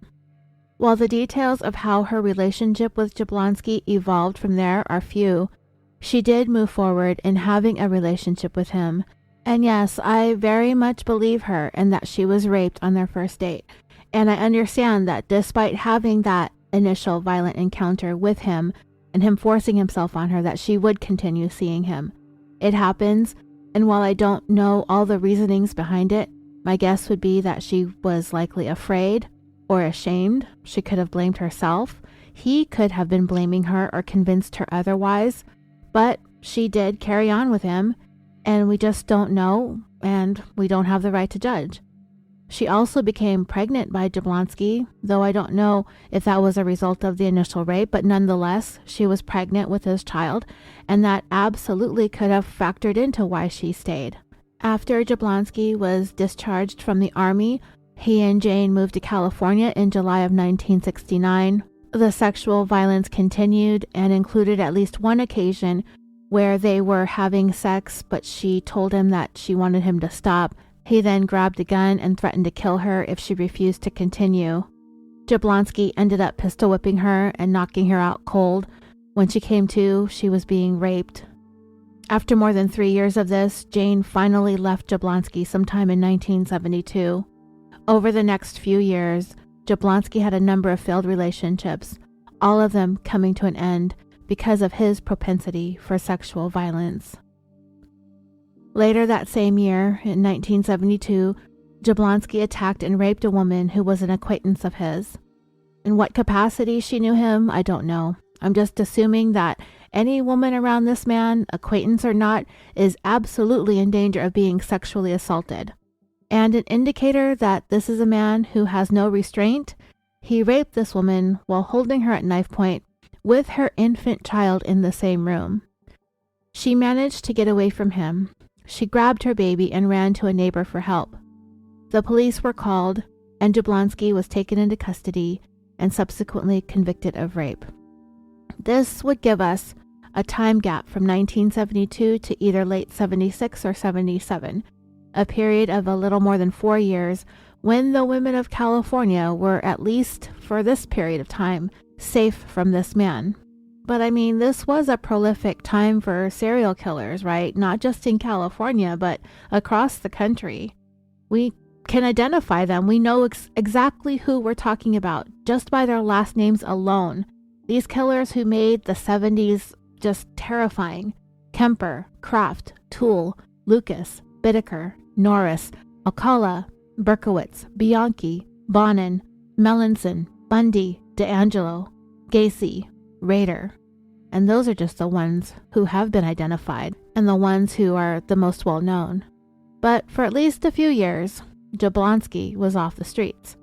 While the details of how her relationship with Jablonski evolved from there are few, she did move forward in having a relationship with him. And yes, I very much believe her and that she was raped on their first date. And I understand that despite having that initial violent encounter with him and him forcing himself on her, that she would continue seeing him. It happens, and while I don't know all the reasonings behind it, my guess would be that she was likely afraid or ashamed. She could have blamed herself. He could have been blaming her or convinced her otherwise, but she did carry on with him. And we just don't know, and we don't have the right to judge. She also became pregnant by Jablonski, though I don't know if that was a result of the initial rape, but nonetheless, she was pregnant with his child, and that absolutely could have factored into why she stayed. After Jablonski was discharged from the Army, he and Jane moved to California in July of 1969. The sexual violence continued and included at least one occasion where they were having sex, but she told him that she wanted him to stop. He then grabbed a gun and threatened to kill her if she refused to continue. Jablonski ended up pistol whipping her and knocking her out cold. When she came to, she was being raped. After more than 3 years of this, Jane finally left Jablonski sometime in 1972. Over the next few years, Jablonski had a number of failed relationships, all of them coming to an end because of his propensity for sexual violence. Later that same year, in 1972, Jablonski attacked and raped a woman who was an acquaintance of his. In what capacity she knew him, I don't know. I'm just assuming that any woman around this man, acquaintance or not, is absolutely in danger of being sexually assaulted. And an indicator that this is a man who has no restraint, he raped this woman while holding her at knife point with her infant child in the same room. She managed to get away from him. She grabbed her baby and ran to a neighbor for help. The police were called, and Jablonski was taken into custody and subsequently convicted of rape. This would give us a time gap from 1972 to either late 76 or 77. a period of a little more than 4 years, when the women of California were, at least for this period of time, safe from this man. But I mean, this was a prolific time for serial killers, right? Not just in California, but across the country. We can identify them. We know exactly who we're talking about just by their last names alone. These killers who made the 70s just terrifying. Kemper, Kraft, Toole, Lucas, Bittaker, Norris, Alcala, Berkowitz, Bianchi, Bonin, Melanson, Bundy, DeAngelo, Gacy, Rader. And those are just the ones who have been identified and the ones who are the most well known. But for at least a few years, Jablonski was off the streets.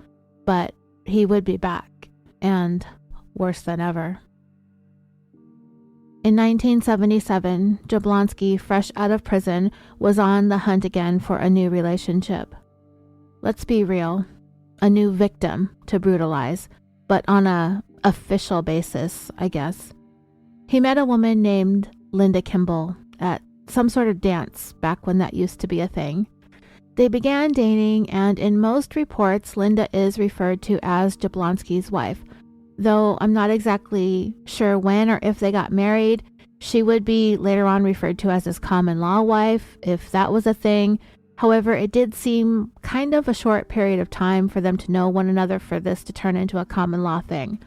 But he would be back, and worse than ever. In 1977, Jablonski, fresh out of prison, was on the hunt again for a new relationship. Let's be real, a new victim to brutalize, but on a official basis, I guess. He met a woman named Linda Kimball at some sort of dance back when that used to be a thing. They began dating, and in most reports, Linda is referred to as Jablonski's wife. Though I'm not exactly sure when or if they got married. She would be later on referred to as his common-law wife, if that was a thing. However, it did seem kind of a short period of time for them to know one another for this to turn into a common-law thing.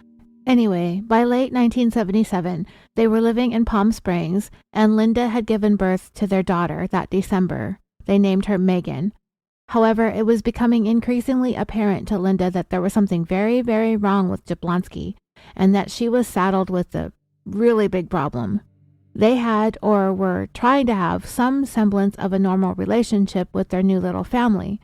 Anyway, by late 1977, they were living in Palm Springs, and Linda had given birth to their daughter that December. They named her Megan. However, it was becoming increasingly apparent to Linda that there was something very, very wrong with Jablonski, and that she was saddled with a really big problem. They had, or were trying to have, some semblance of a normal relationship with their new little family.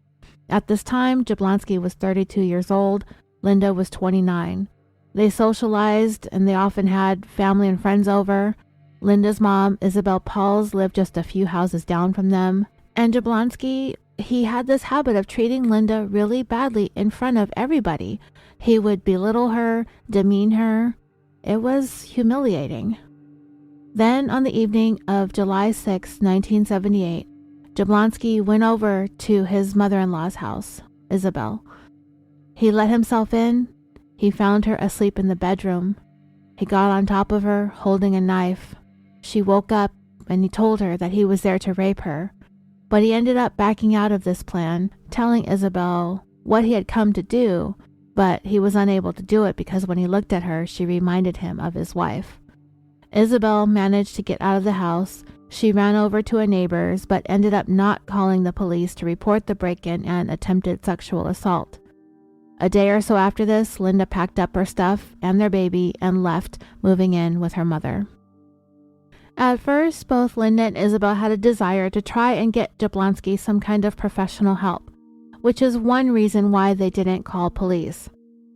At this time, Jablonski was 32 years old, Linda was 29. They socialized, and they often had family and friends over. Linda's mom, Isabel Pauls, lived just a few houses down from them, and Jablonski, he had this habit of treating Linda really badly in front of everybody. He would belittle her, demean her. It was humiliating. Then, on the evening of July 6, 1978, Jablonski went over to his mother-in-law's house, Isabel. He let himself in. He found her asleep in the bedroom. He got on top of her, holding a knife. She woke up, and he told her that he was there to rape her. But he ended up backing out of this plan, telling Isabel what he had come to do, but he was unable to do it because when he looked at her, she reminded him of his wife. Isabel managed to get out of the house. She ran over to a neighbor's, but ended up not calling the police to report the break-in and attempted sexual assault. A day or so after this, Linda packed up her stuff and their baby and left, moving in with her mother. At first, both Linda and Isabel had a desire to try and get Jablonski some kind of professional help, which is one reason why they didn't call police.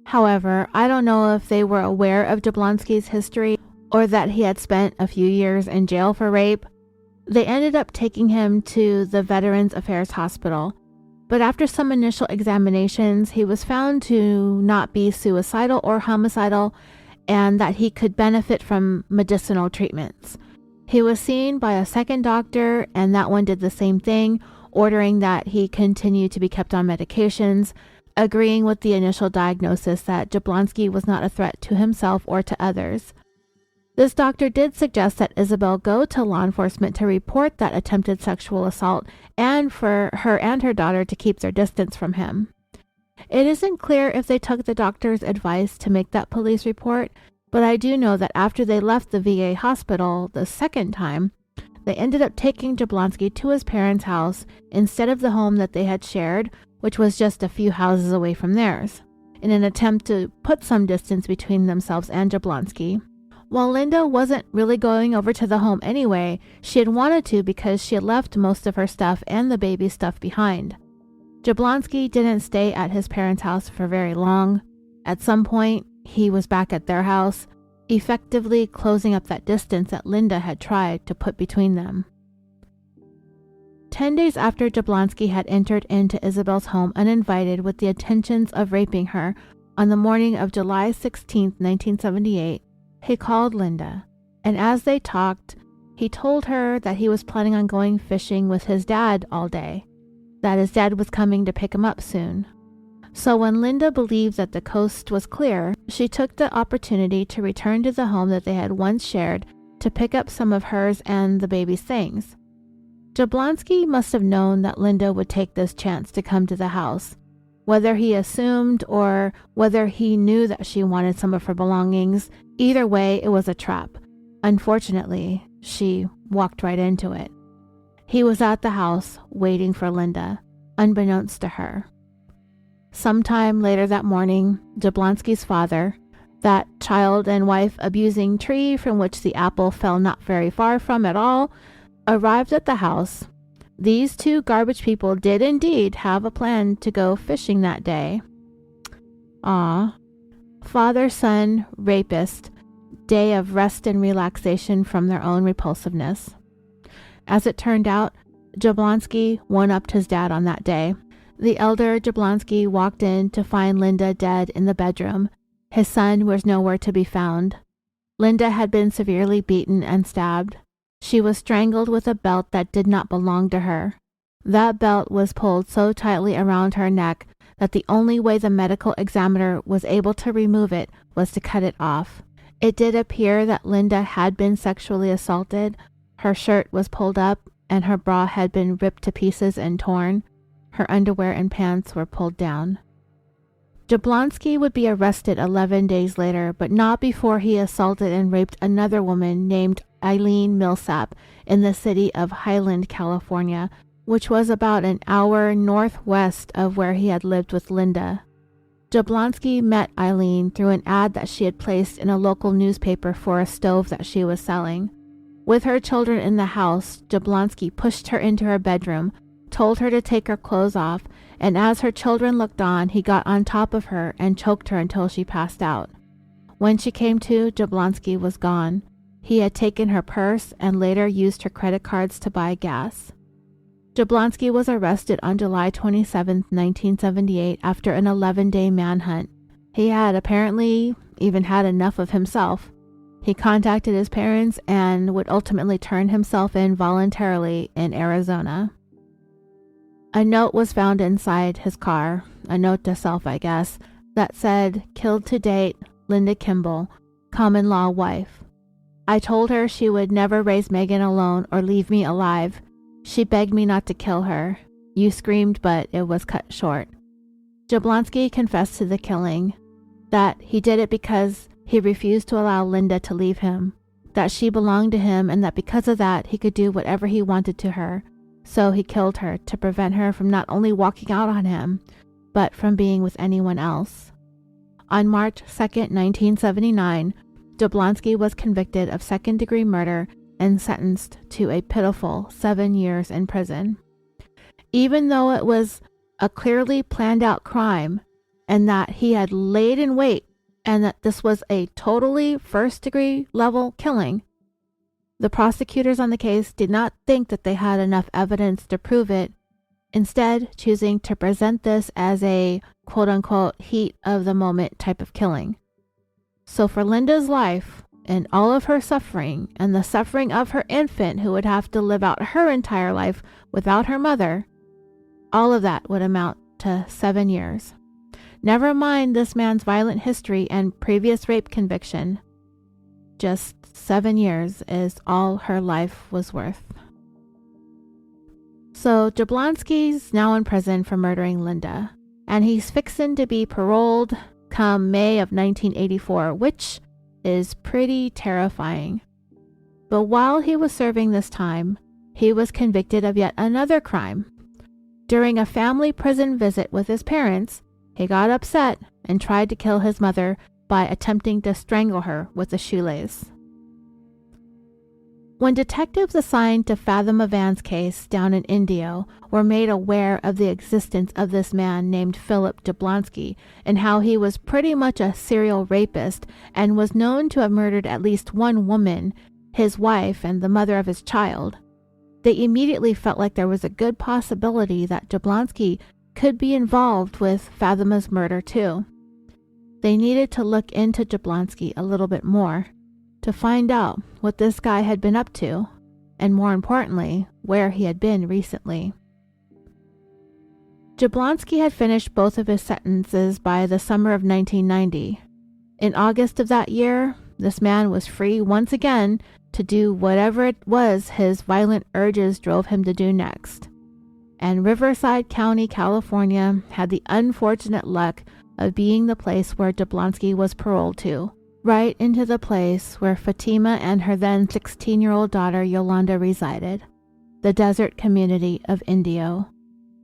However, I don't know if they were aware of Jablonski's history or that he had spent a few years in jail for rape. They ended up taking him to the Veterans Affairs Hospital, but after some initial examinations, he was found to not be suicidal or homicidal and that he could benefit from medicinal treatments. He was seen by a second doctor, and that one did the same thing, ordering that he continue to be kept on medications, agreeing with the initial diagnosis that Jablonski was not a threat to himself or to others. This doctor did suggest that Isabel go to law enforcement to report that attempted sexual assault and for her and her daughter to keep their distance from him. It isn't clear if they took the doctor's advice to make that police report, but I do know that after they left the VA hospital the second time, they ended up taking Jablonski to his parents' house instead of the home that they had shared, which was just a few houses away from theirs, in an attempt to put some distance between themselves and Jablonski. While Linda wasn't really going over to the home anyway, she had wanted to because she had left most of her stuff and the baby stuff behind. Jablonski didn't stay at his parents' house for very long. At some point, he was back at their house, effectively closing up that distance that Linda had tried to put between them. 10 days after Jablonski had entered into Isabel's home uninvited with the intentions of raping her, on the morning of July 16, 1978, he called Linda, and as they talked, he told her that he was planning on going fishing with his dad all day. that his dad was coming to pick him up soon. So when Linda believed that the coast was clear, she took the opportunity to return to the home that they had once shared to pick up some of hers and the baby's things. Jablonski must have known that Linda would take this chance to come to the house. Whether he assumed or whether he knew that she wanted some of her belongings, either way, it was a trap. Unfortunately, she walked right into it. He was at the house waiting for Linda, unbeknownst to her. Sometime later that morning, Jablonski's father, that child and wife abusing tree from which the apple fell not very far from at all, arrived at the house. These two garbage people did indeed have a plan to go fishing that day. Father-son rapist, day of rest and relaxation from their own repulsiveness. As it turned out, Jablonski one-upped his dad on that day. The elder Jablonski walked in to find Linda dead in the bedroom. His son was nowhere to be found. Linda had been severely beaten and stabbed. She was strangled with a belt that did not belong to her. That belt was pulled so tightly around her neck that the only way the medical examiner was able to remove it was to cut it off. It did appear that Linda had been sexually assaulted. Her shirt was pulled up and her bra had been ripped to pieces and torn. Her underwear and pants were pulled down. Jablonski would be arrested 11 days later, but not before he assaulted and raped another woman named Eileen Millsap in the city of Highland, California, which was about an hour northwest of where he had lived with Linda. Jablonski met Eileen through an ad that she had placed in a local newspaper for a stove that she was selling. With her children in the house, Jablonski pushed her into her bedroom, told her to take her clothes off, and as her children looked on, he got on top of her and choked her until she passed out. When she came to, Jablonski was gone. He had taken her purse and later used her credit cards to buy gas. Jablonski was arrested on July 27, 1978, after an 11-day manhunt. He had apparently even had enough of himself. He contacted his parents and would ultimately turn himself in voluntarily in Arizona. A note was found inside his car, a note to self, I guess, that said, "Killed to date, Linda Kimball, common law wife. I told her she would never raise Megan alone or leave me alive. She begged me not to kill her. You screamed, but it was cut short." Jablonski confessed to the killing, that he did it because he refused to allow Linda to leave him, that she belonged to him, and that because of that he could do whatever he wanted to her. So he killed her to prevent her from not only walking out on him, but from being with anyone else. On March 2, 1979, Jablonski was convicted of second-degree murder and sentenced to a pitiful 7 years in prison. Even though it was a clearly planned-out crime, and that he had laid in wait, and that this was a totally first-degree level killing, the prosecutors on the case did not think that they had enough evidence to prove it, instead choosing to present this as a quote-unquote heat-of-the-moment type of killing. So for Linda's life, and all of her suffering, and the suffering of her infant who would have to live out her entire life without her mother, all of that would amount to 7 years. Never mind this man's violent history and previous rape conviction. Just 7 years is all her life was worth. So Jablonski's now in prison for murdering Linda, and he's fixin' to be paroled come May of 1984, which is pretty terrifying. But while he was serving this time, he was convicted of yet another crime. During a family prison visit with his parents, he got upset and tried to kill his mother by attempting to strangle her with a shoelace. When detectives assigned to Fathom Van's case down in Indio were made aware of the existence of this man named Phillip Jablonski and how he was pretty much a serial rapist and was known to have murdered at least one woman, his wife and the mother of his child, they immediately felt like there was a good possibility that Jablonski could be involved with Fathoma's murder too. They needed to look into Jablonski a little bit more to find out what this guy had been up to, and more importantly, where he had been recently. Jablonski had finished both of his sentences by the summer of 1990. In August of that year, this man was free once again to do whatever it was his violent urges drove him to do next. And Riverside County, California had the unfortunate luck of being the place where Jablonski was paroled to, right into the place where Fatima and her then 16-year-old daughter Yolanda resided, the desert community of Indio.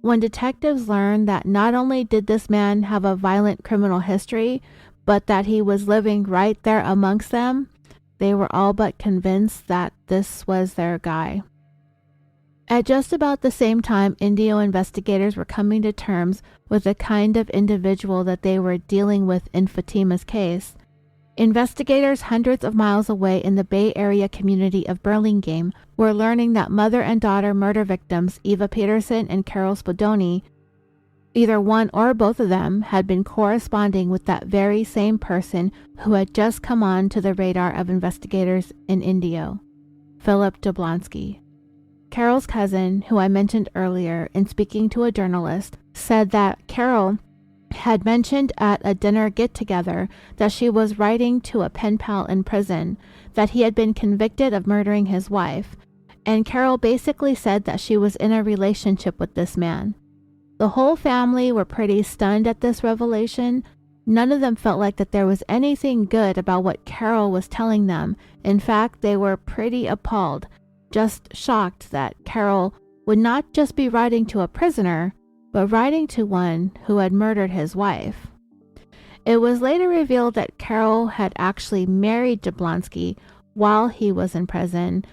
When detectives learned that not only did this man have a violent criminal history, but that he was living right there amongst them, they were all but convinced that this was their guy. At just about the same time, Indio investigators were coming to terms with the kind of individual that they were dealing with in Fatima's case. Investigators hundreds of miles away in the Bay Area community of Burlingame were learning that mother and daughter murder victims Eva Peterson and Carol Spadoni, either one or both of them, had been corresponding with that very same person who had just come on to the radar of investigators in Indio, Phillip Jablonski. Carol's cousin, who I mentioned earlier in speaking to a journalist, said that Carol had mentioned at a dinner get-together that she was writing to a pen pal in prison, that he had been convicted of murdering his wife, and Carol basically said that she was in a relationship with this man. The whole family were pretty stunned at this revelation. None of them felt like that there was anything good about what Carol was telling them. In fact, they were pretty appalled, just shocked that Carol would not just be writing to a prisoner, but writing to one who had murdered his wife. It was later revealed that Carol had actually married Jablonski while he was in prison,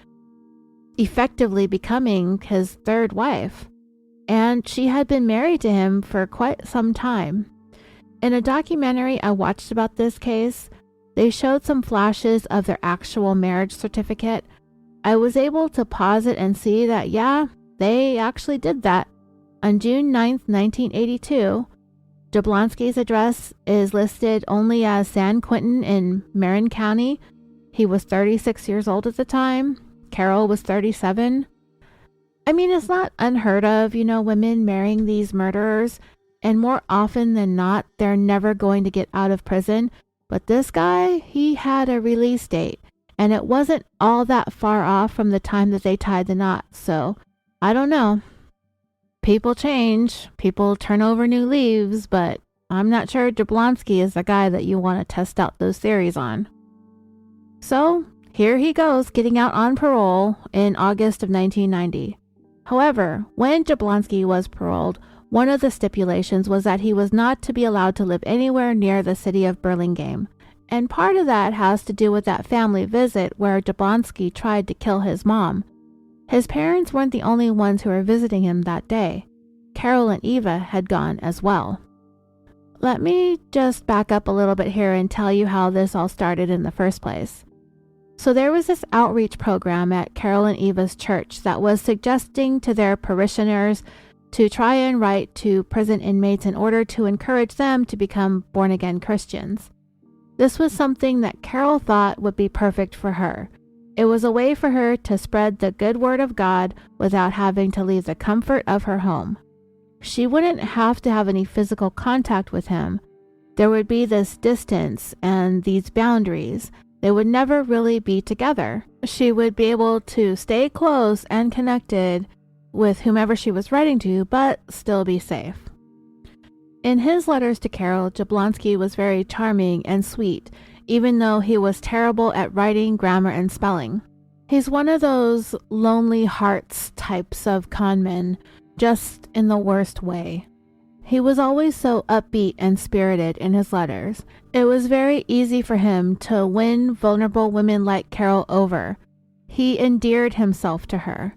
effectively becoming his third wife, and she had been married to him for quite some time. In a documentary I watched about this case, they showed some flashes of their actual marriage certificate. I was able to pause it and see that, yeah, they actually did that. On June 9th, 1982, Jablonski's address is listed only as San Quentin in Marin County. He was 36 years old at the time. Carol was 37. I mean, it's not unheard of, women marrying these murderers, and more often than not, they're never going to get out of prison. But this guy, he had a release date, and it wasn't all that far off from the time that they tied the knot. So, I don't know. People change, people turn over new leaves, but I'm not sure Jablonski is the guy that you want to test out those theories on. So, here he goes, getting out on parole in August of 1990. However, when Jablonski was paroled, one of the stipulations was that he was not to be allowed to live anywhere near the city of Burlingame. And part of that has to do with that family visit where Jablonski tried to kill his mom. His parents weren't the only ones who were visiting him that day. Carol and Eva had gone as well. Let me just back up a little bit here and tell you how this all started in the first place. So there was this outreach program at Carol and Eva's church that was suggesting to their parishioners to try and write to prison inmates in order to encourage them to become born-again Christians. This was something that Carol thought would be perfect for her. It was a way for her to spread the good word of God without having to leave the comfort of her home. She wouldn't have to have any physical contact with him. There would be this distance and these boundaries. They would never really be together. She would be able to stay close and connected with whomever she was writing to, but still be safe. In his letters to Carol, Jablonski was very charming and sweet, even though he was terrible at writing, grammar, and spelling. He's one of those lonely hearts types of con men, just in the worst way. He was always so upbeat and spirited in his letters. It was very easy for him to win vulnerable women like Carol over. He endeared himself to her.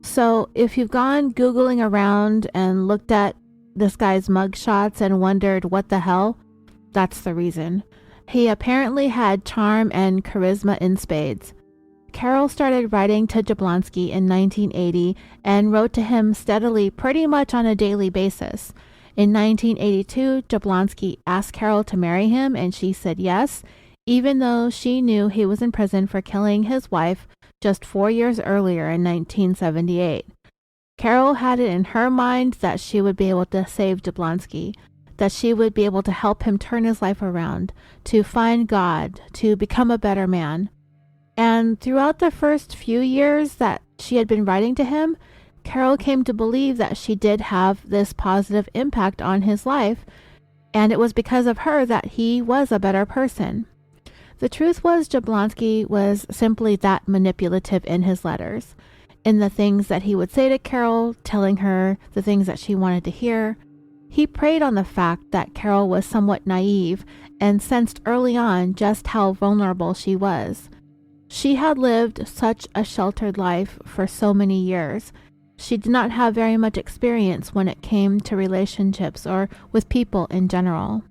So if you've gone Googling around and looked at this guy's mugshots and wondered what the hell, that's the reason. He apparently had charm and charisma in spades. Carol started writing to Jablonski in 1980 and wrote to him steadily pretty much on a daily basis. In 1982, Jablonski asked Carol to marry him and she said yes, even though she knew he was in prison for killing his wife just 4 years earlier in 1978. Carol had it in her mind that she would be able to save Jablonski, that she would be able to help him turn his life around, to find God, to become a better man. And throughout the first few years that she had been writing to him, Carol came to believe that she did have this positive impact on his life, and it was because of her that he was a better person. The truth was, Jablonski was simply that manipulative in his letters, in the things that he would say to Carol, telling her the things that she wanted to hear. He preyed on the fact that Carol was somewhat naive and sensed early on just how vulnerable she was. She had lived such a sheltered life for so many years. She did not have very much experience when it came to relationships or with people in general.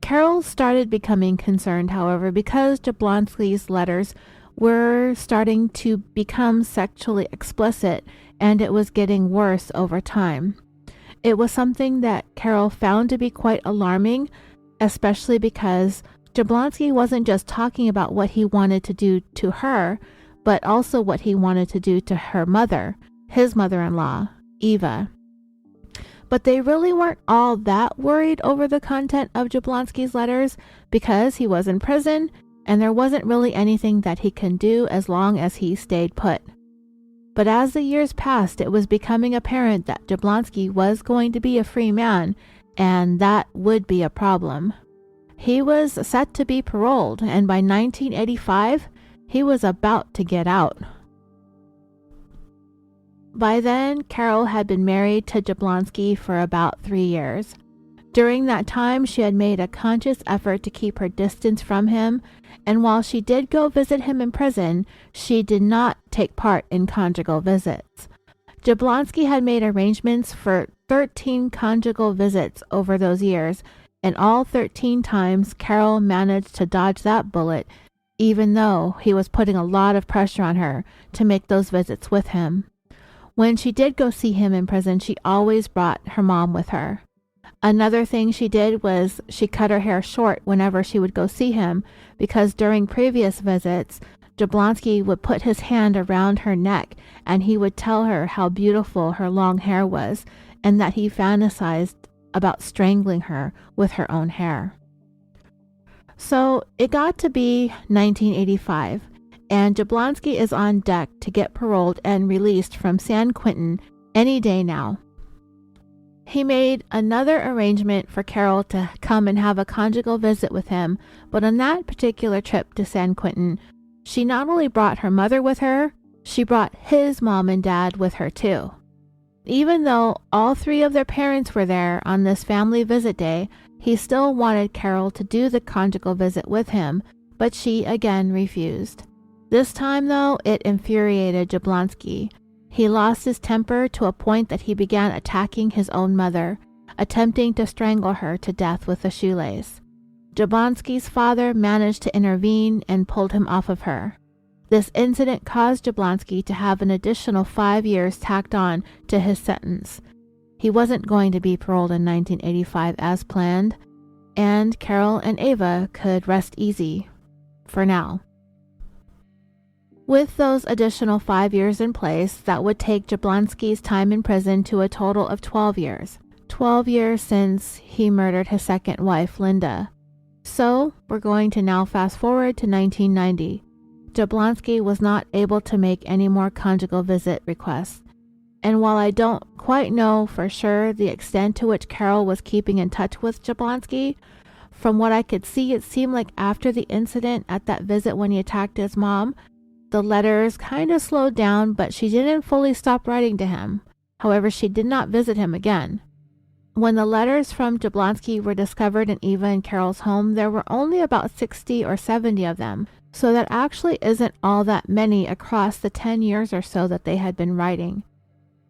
Carol started becoming concerned, however, because Jablonski's letters were starting to become sexually explicit, and it was getting worse over time. It was something that Carol found to be quite alarming, especially because Jablonski wasn't just talking about what he wanted to do to her, but also what he wanted to do to her mother, his mother-in-law, Eva. But they really weren't all that worried over the content of Jablonski's letters because he was in prison and there wasn't really anything that he can do as long as he stayed put. But as the years passed, it was becoming apparent that Jablonski was going to be a free man, and that would be a problem. He was set to be paroled, and by 1985, he was about to get out. By then, Carol had been married to Jablonski for about 3 years. During that time, she had made a conscious effort to keep her distance from him, and while she did go visit him in prison, she did not take part in conjugal visits. Jablonski had made arrangements for 13 conjugal visits over those years, and all 13 times Carol managed to dodge that bullet, even though he was putting a lot of pressure on her to make those visits with him. When she did go see him in prison, she always brought her mom with her. Another thing she did was she cut her hair short whenever she would go see him, because during previous visits, Jablonski would put his hand around her neck and he would tell her how beautiful her long hair was and that he fantasized about strangling her with her own hair. So it got to be 1985, and Jablonski is on deck to get paroled and released from San Quentin any day now. He made another arrangement for Carol to come and have a conjugal visit with him, but on that particular trip to San Quentin, she not only brought her mother with her, she brought his mom and dad with her too. Even though all 3 of their parents were there on this family visit day, he still wanted Carol to do the conjugal visit with him, but she again refused. This time, though, it infuriated Jablonski. He lost his temper to a point that he began attacking his own mother, attempting to strangle her to death with a shoelace. Jablonski's father managed to intervene and pulled him off of her. This incident caused Jablonski to have an additional 5 years tacked on to his sentence. He wasn't going to be paroled in 1985 as planned, and Carol and Ava could rest easy for now. With those additional 5 years in place, that would take Jablonski's time in prison to a total of 12 years. 12 years since he murdered his second wife, Linda. So, we're going to now fast forward to 1990. Jablonski was not able to make any more conjugal visit requests. And while I don't quite know for sure the extent to which Carol was keeping in touch with Jablonski, from what I could see, it seemed like after the incident at that visit when he attacked his mom, the letters kind of slowed down, but she didn't fully stop writing to him. However, she did not visit him again. When the letters from Jablonski were discovered in Eva and Carol's home, there were only about 60 or 70 of them, so that actually isn't all that many across the 10 years or so that they had been writing.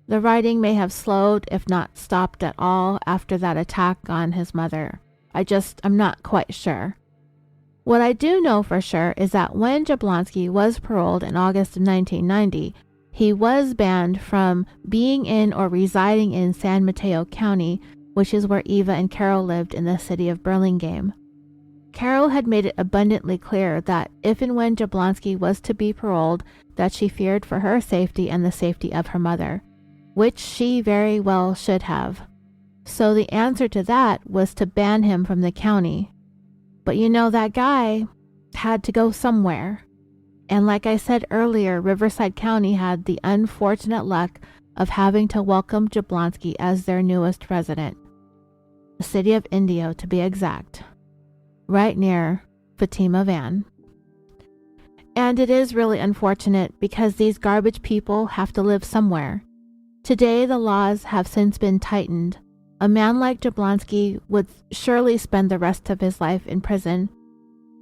The writing may have slowed, if not stopped at all, after that attack on his mother. I'm not quite sure. What I do know for sure is that when Jablonski was paroled in August of 1990, he was banned from being in or residing in San Mateo County, which is where Eva and Carol lived in the city of Burlingame. Carol had made it abundantly clear that if and when Jablonski was to be paroled, that she feared for her safety and the safety of her mother. which she very well should have. So the answer to that was to ban him from the county. But you know, that guy had to go somewhere. And like I said earlier, Riverside County had the unfortunate luck of having to welcome Jablonski as their newest resident. The city of Indio, to be exact. Right near Fatima Van. And it is really unfortunate because these garbage people have to live somewhere. Today, the laws have since been tightened. A man like Jablonski would surely spend the rest of his life in prison.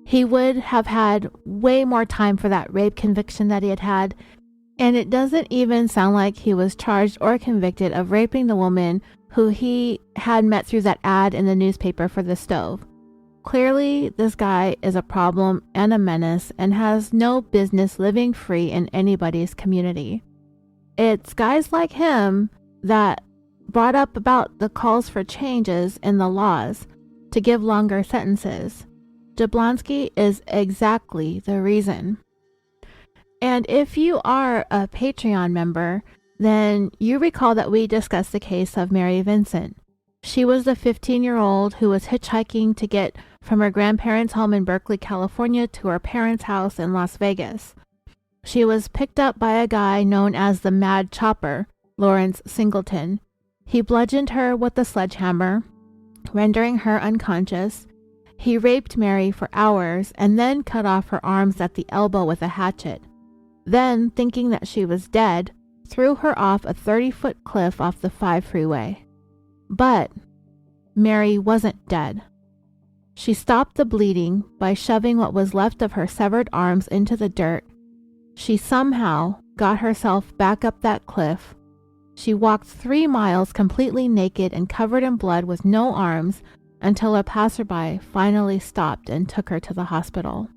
He would have had way more time for that rape conviction that he had had, and it doesn't even sound like he was charged or convicted of raping the woman who he had met through that ad in the newspaper for the stove. Clearly, this guy is a problem and a menace and has no business living free in anybody's community. It's guys like him that brought up about the calls for changes in the laws to give longer sentences. Jablonski is exactly the reason. And if you are a Patreon member, then you recall that we discussed the case of Mary Vincent. She was the 15-year-old who was hitchhiking to get from her grandparents' home in Berkeley, California to her parents' house in Las Vegas. She was picked up by a guy known as the Mad Chopper, Lawrence Singleton. He bludgeoned her with a sledgehammer, rendering her unconscious. He raped Mary for hours and then cut off her arms at the elbow with a hatchet. Then, thinking that she was dead, threw her off a 30-foot cliff off the 5 freeway. But Mary wasn't dead. She stopped the bleeding by shoving what was left of her severed arms into the dirt. She somehow got herself back up that cliff. She walked 3 miles completely naked and covered in blood with no arms until a passerby finally stopped and took her to the hospital.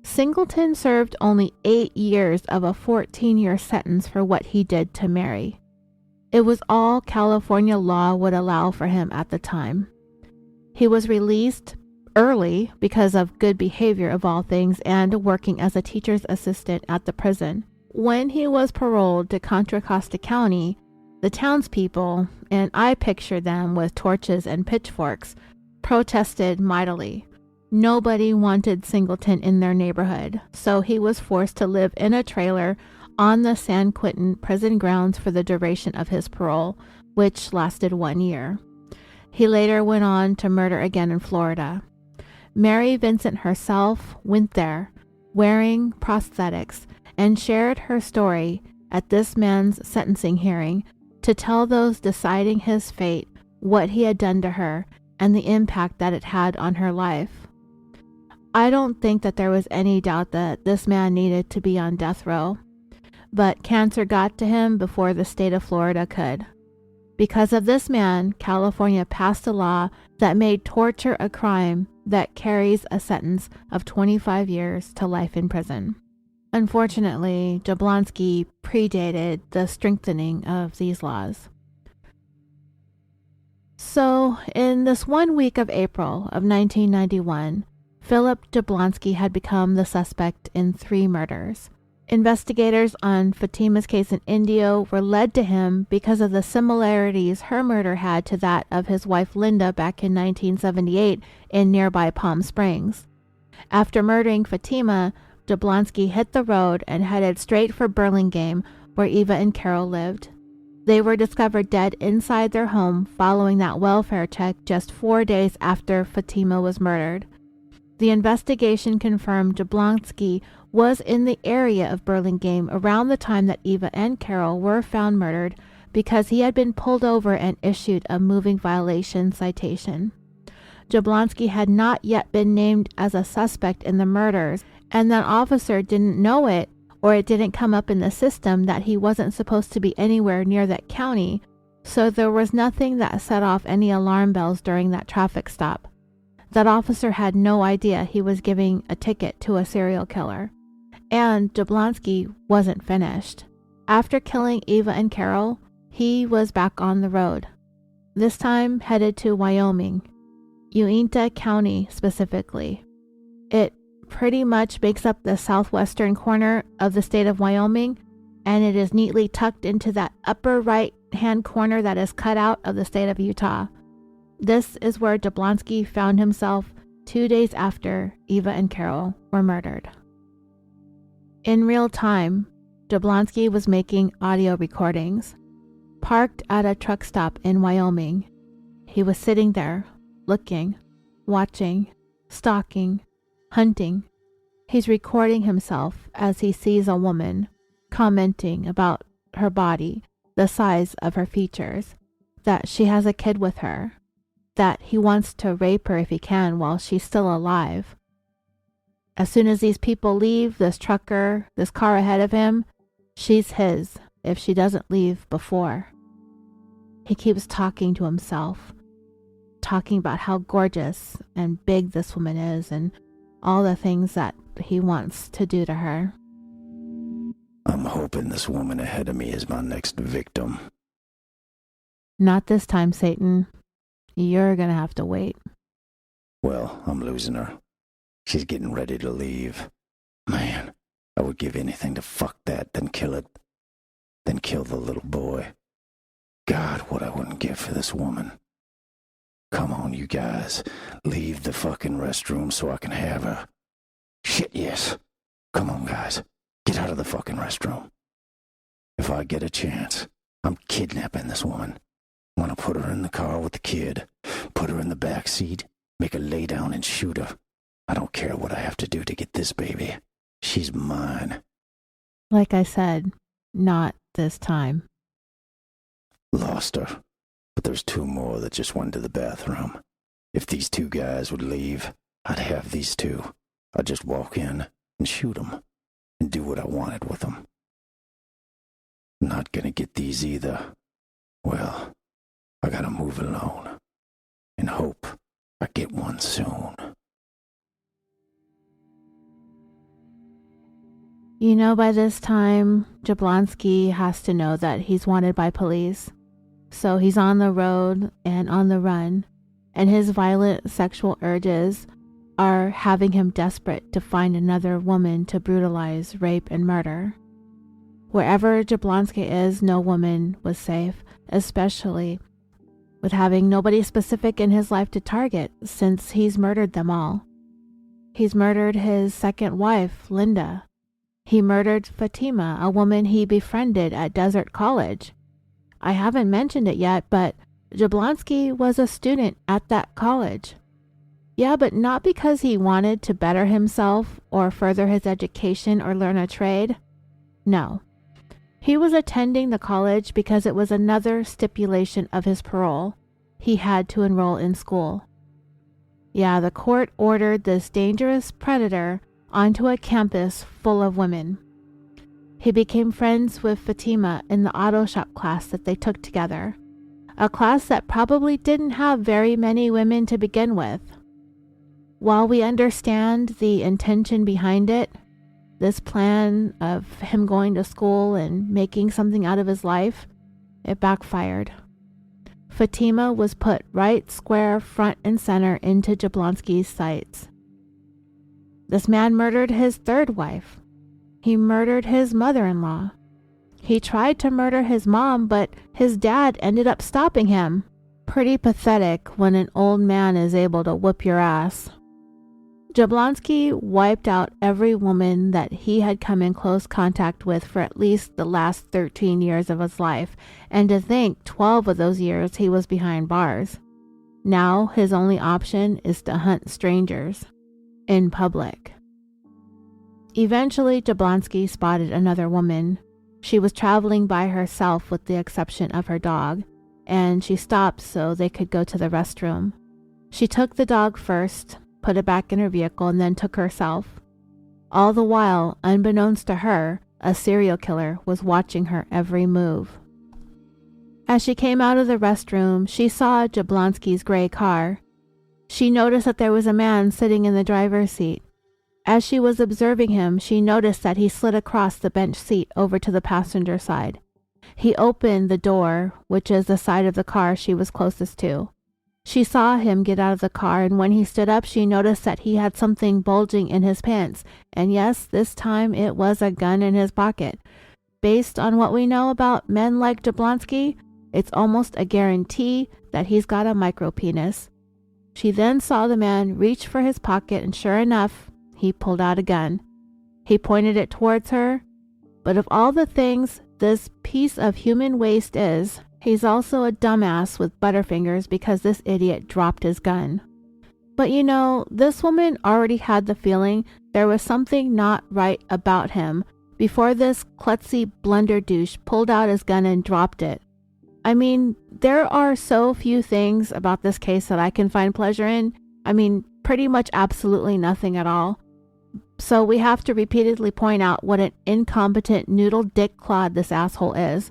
Singleton served only 8 years of a 14-year sentence for what he did to Mary. It was all California law would allow for him at the time. He was released early because of good behavior of all things and working as a teacher's assistant at the prison. When he was paroled to Contra Costa County, the townspeople, and I picture them with torches and pitchforks, protested mightily. Nobody wanted Singleton in their neighborhood, so he was forced to live in a trailer on the San Quentin prison grounds for the duration of his parole, which lasted 1 year. He later went on to murder again in Florida. Mary Vincent herself went there, wearing prosthetics, and shared her story at this man's sentencing hearing to tell those deciding his fate what he had done to her and the impact that it had on her life. I don't think that there was any doubt that this man needed to be on death row, but cancer got to him before the state of Florida could. Because of this man, California passed a law that made torture a crime that carries a sentence of 25 years to life in prison. Unfortunately, Jablonski predated the strengthening of these laws. So, in this 1 week of April of 1991, Phillip Jablonski had become the suspect in 3 murders. Investigators on Fatima's case in Indio were led to him because of the similarities her murder had to that of his wife Linda back in 1978 in nearby Palm Springs. After murdering Fatima, Jablonski hit the road and headed straight for Burlingame, where Eva and Carol lived. They were discovered dead inside their home following that welfare check just 4 days after Fatima was murdered. The investigation confirmed Jablonski was in the area of Burlingame around the time that Eva and Carol were found murdered because he had been pulled over and issued a moving violation citation. Jablonski had not yet been named as a suspect in the murders, and that officer didn't know it, or it didn't come up in the system that he wasn't supposed to be anywhere near that county, so there was nothing that set off any alarm bells during that traffic stop. That officer had no idea he was giving a ticket to a serial killer. And Jablonski wasn't finished. After killing Eva and Carol, he was back on the road, this time headed to Wyoming, Uintah County specifically. It pretty much makes up the southwestern corner of the state of Wyoming, and it is neatly tucked into that upper right-hand corner that is cut out of the state of Utah. This is where Jablonski found himself 2 days after Eva and Carol were murdered. In real time, Jablonski was making audio recordings. Parked at a truck stop in Wyoming, he was sitting there, looking, watching, stalking, hunting. He's recording himself as he sees a woman, commenting about her body, the size of her features, that she has a kid with her, that he wants to rape her if he can while she's still alive. As soon as these people leave, this car ahead of him, she's his if she doesn't leave before. He keeps talking to himself, talking about how gorgeous and big this woman is and all the things that he wants to do to her. I'm hoping this woman ahead of me is my next victim. Not this time, Satan. You're gonna have to wait. Well, I'm losing her. She's getting ready to leave. Man, I would give anything to fuck that, then kill it. Then kill the little boy. God, what I wouldn't give for this woman. Come on, you guys. Leave the fucking restroom so I can have her. Shit, yes. Come on, guys. Get out of the fucking restroom. If I get a chance, I'm kidnapping this woman. I'm gonna put her in the car with the kid. Put her in the back seat. Make her lay down and shoot her. I don't care what I have to do to get this baby. She's mine. Like I said, not this time. Lost her. But there's 2 more that just went to the bathroom. If these 2 guys would leave, I'd have these 2. I'd just walk in and shoot them and do what I wanted with them. Not gonna get these either. Well, I gotta move alone and hope I get one soon. You know, by this time, Jablonski has to know that he's wanted by police. So he's on the road and on the run, and his violent sexual urges are having him desperate to find another woman to brutalize, rape, and murder. Wherever Jablonski is, no woman was safe, especially with having nobody specific in his life to target since he's murdered them all. He's murdered his second wife, Linda. He murdered Fatima, a woman he befriended at Desert College. I haven't mentioned it yet, but Jablonski was a student at that college. Yeah, but not because he wanted to better himself or further his education or learn a trade. No. He was attending the college because it was another stipulation of his parole. He had to enroll in school. Yeah, the court ordered this dangerous predator onto a campus full of women. He became friends with Fatima in the auto shop class that they took together, a class that probably didn't have very many women to begin with. While we understand the intention behind it, this plan of him going to school and making something out of his life, it backfired. Fatima was put right square front and center into Jablonski's sights. This man murdered his third wife. He murdered his mother-in-law. He tried to murder his mom, but his dad ended up stopping him. Pretty pathetic when an old man is able to whoop your ass. Jablonski wiped out every woman that he had come in close contact with for at least the last 13 years of his life, and to think 12 of those years he was behind bars. Now his only option is to hunt strangers in public. Eventually, Jablonski spotted another woman. She was traveling by herself with the exception of her dog, and she stopped so they could go to the restroom. She took the dog first, put it back in her vehicle, and then took herself. All the while, unbeknownst to her, a serial killer was watching her every move. As she came out of the restroom, she saw Jablonski's gray car. She noticed that there was a man sitting in the driver's seat. As she was observing him, she noticed that he slid across the bench seat over to the passenger side. He opened the door, which is the side of the car she was closest to. She saw him get out of the car, and when he stood up, she noticed that he had something bulging in his pants, and yes, this time it was a gun in his pocket. based on what we know about men like Jablonski, it's almost a guarantee that he's got a micropenis. She then saw the man reach for his pocket, and sure enough, he pulled out a gun. He pointed it towards her, but of all the things this piece of human waste is, he's also a dumbass with butterfingers because this idiot dropped his gun. But you know, this woman already had the feeling there was something not right about him before this klutzy blunderdouche pulled out his gun and dropped it. I mean, there are so few things about this case that I can find pleasure in. I mean, pretty much absolutely nothing at all. So we have to repeatedly point out what an incompetent noodle dick clod this asshole is.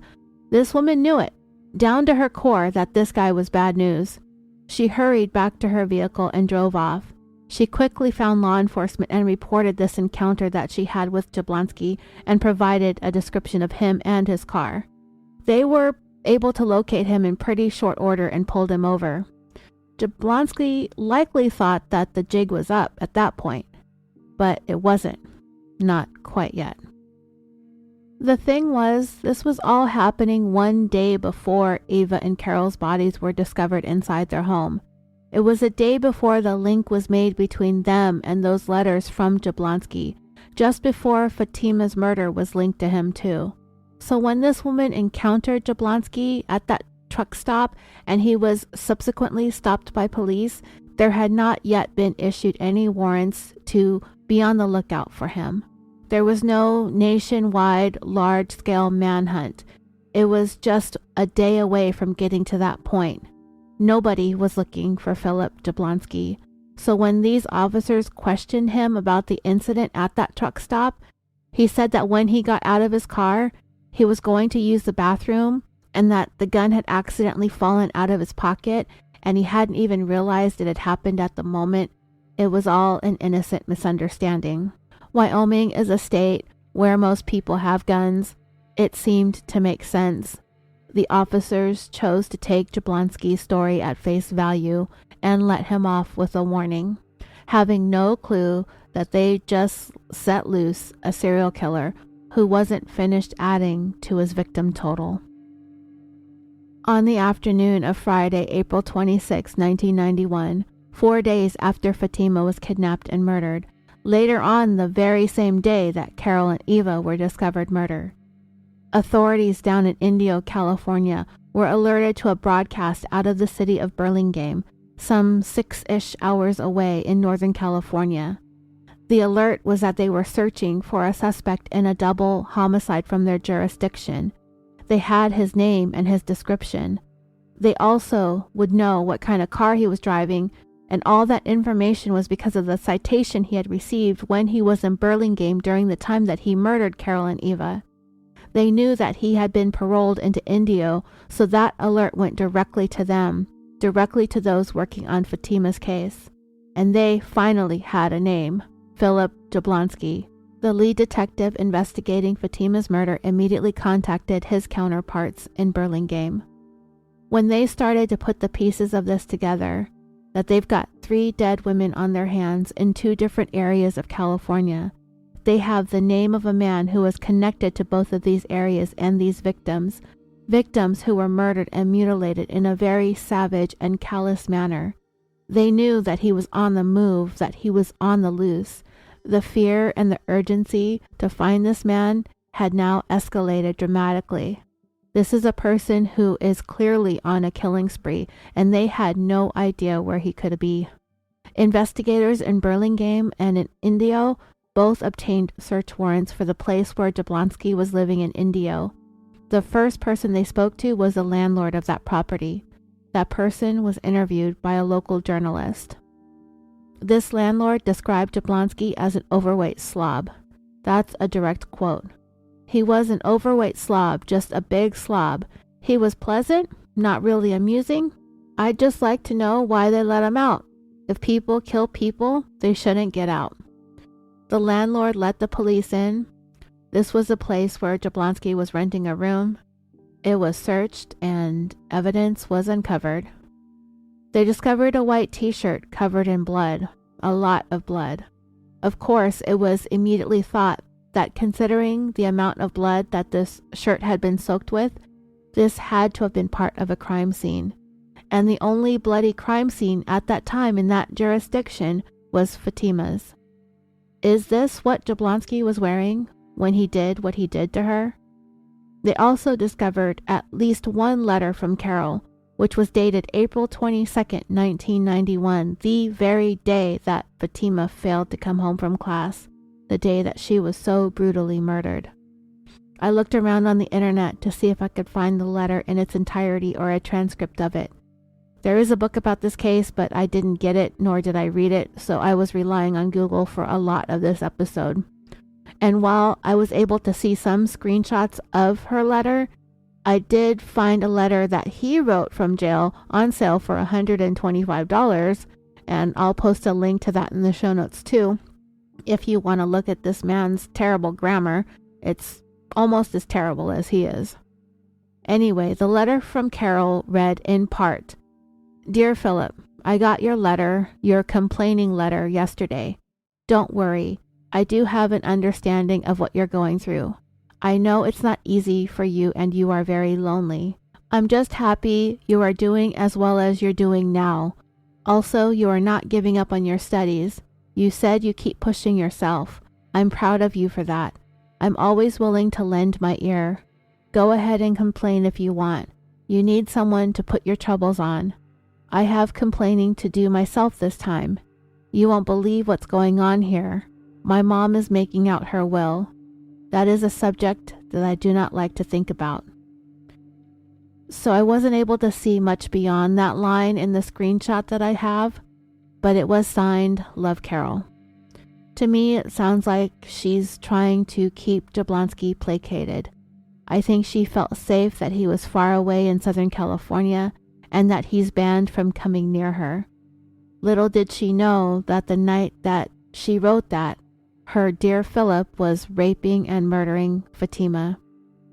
This woman knew it, down to her core, that this guy was bad news. She hurried back to her vehicle and drove off. She quickly found law enforcement and reported this encounter that she had with Jablonski and provided a description of him and his car. They were able to locate him in pretty short order and pulled him over. Jablonski likely thought that the jig was up at that point, but it wasn't. Not quite yet. The thing was, this was all happening one day before Eva and Carol's bodies were discovered inside their home. It was a day before the link was made between them and those letters from Jablonski, just before Fatima's murder was linked to him too. So when this woman encountered Jablonski at that truck stop and he was subsequently stopped by police, there had not yet been issued any warrants to be on the lookout for him. There was no nationwide large-scale manhunt. It was just a day away from getting to that point. Nobody was looking for Phillip Jablonski. So when these officers questioned him about the incident at that truck stop, he said that when he got out of his car, he was going to use the bathroom and that the gun had accidentally fallen out of his pocket and he hadn't even realized it had happened at the moment. It was all an innocent misunderstanding. Wyoming is a state where most people have guns. It seemed to make sense. The officers chose to take Jablonski's story at face value and let him off with a warning, having no clue that they just set loose a serial killer who wasn't finished adding to his victim total. On the afternoon of Friday, April 26, 1991, 4 days after Fatima was kidnapped and murdered, later on the very same day that Carol and Eva were discovered murdered, authorities down in Indio, California, were alerted to a broadcast out of the city of Burlingame, some 6-ish hours away in Northern California. The alert was that they were searching for a suspect in a double homicide from their jurisdiction. They had his name and his description. They also would know what kind of car he was driving, and all that information was because of the citation he had received when he was in Burlingame during the time that he murdered Carol and Eva. They knew that he had been paroled into Indio, so that alert went directly to them, directly to those working on Fatima's case. And they finally had a name. Phillip Jablonski. The lead detective investigating Fatima's murder immediately contacted his counterparts in Burlingame. When they started to put the pieces of this together, that they've got 3 dead women on their hands in 2 different areas of California, they have the name of a man who was connected to both of these areas and these victims who were murdered and mutilated in a very savage and callous manner. They knew that he was on the move, that he was on the loose. The fear and the urgency to find this man had now escalated dramatically. This is a person who is clearly on a killing spree, and they had no idea where he could be. Investigators in Burlingame and in Indio both obtained search warrants for the place where Jablonski was living in Indio. The first person they spoke to was the landlord of that property. That person was interviewed by a local journalist. This landlord described Jablonski as an overweight slob. That's a direct quote. He was an overweight slob, just a big slob. He was pleasant, not really amusing. I'd just like to know why they let him out. If people kill people, they shouldn't get out. The landlord let the police in. This was a place where Jablonski was renting a room. It was searched and evidence was uncovered. They discovered a white t-shirt covered in blood, a lot of blood. Of course, it was immediately thought that considering the amount of blood that this shirt had been soaked with, this had to have been part of a crime scene. And the only bloody crime scene at that time in that jurisdiction was Fatima's. Is this what Jablonski was wearing when he did what he did to her? They also discovered at least one letter from Carol, which was dated April 22nd, 1991, the very day that Fatima failed to come home from class, the day that she was so brutally murdered. I looked around on the internet to see if I could find the letter in its entirety or a transcript of it. There is a book about this case, but I didn't get it, nor did I read it, so I was relying on Google for a lot of this episode. And while I was able to see some screenshots of her letter, I did find a letter that he wrote from jail on sale for $125, and I'll post a link to that in the show notes too. If you want to look at this man's terrible grammar, it's almost as terrible as he is. Anyway, the letter from Carol read in part, "Dear Philip, I got your letter, your complaining letter yesterday. Don't worry, I do have an understanding of what you're going through. I know it's not easy for you and you are very lonely. I'm just happy you are doing as well as you're doing now. Also, you are not giving up on your studies. You said you keep pushing yourself. I'm proud of you for that. I'm always willing to lend my ear. Go ahead and complain if you want. You need someone to put your troubles on. I have complaining to do myself this time. You won't believe what's going on here. My mom is making out her will. That is a subject that I do not like to think about." So I wasn't able to see much beyond that line in the screenshot that I have, but it was signed Love Carol. To me, it sounds like she's trying to keep Jablonski placated. I think she felt safe that he was far away in Southern California and that he's banned from coming near her. Little did she know that the night that she wrote that, her dear Philip was raping and murdering Fatima,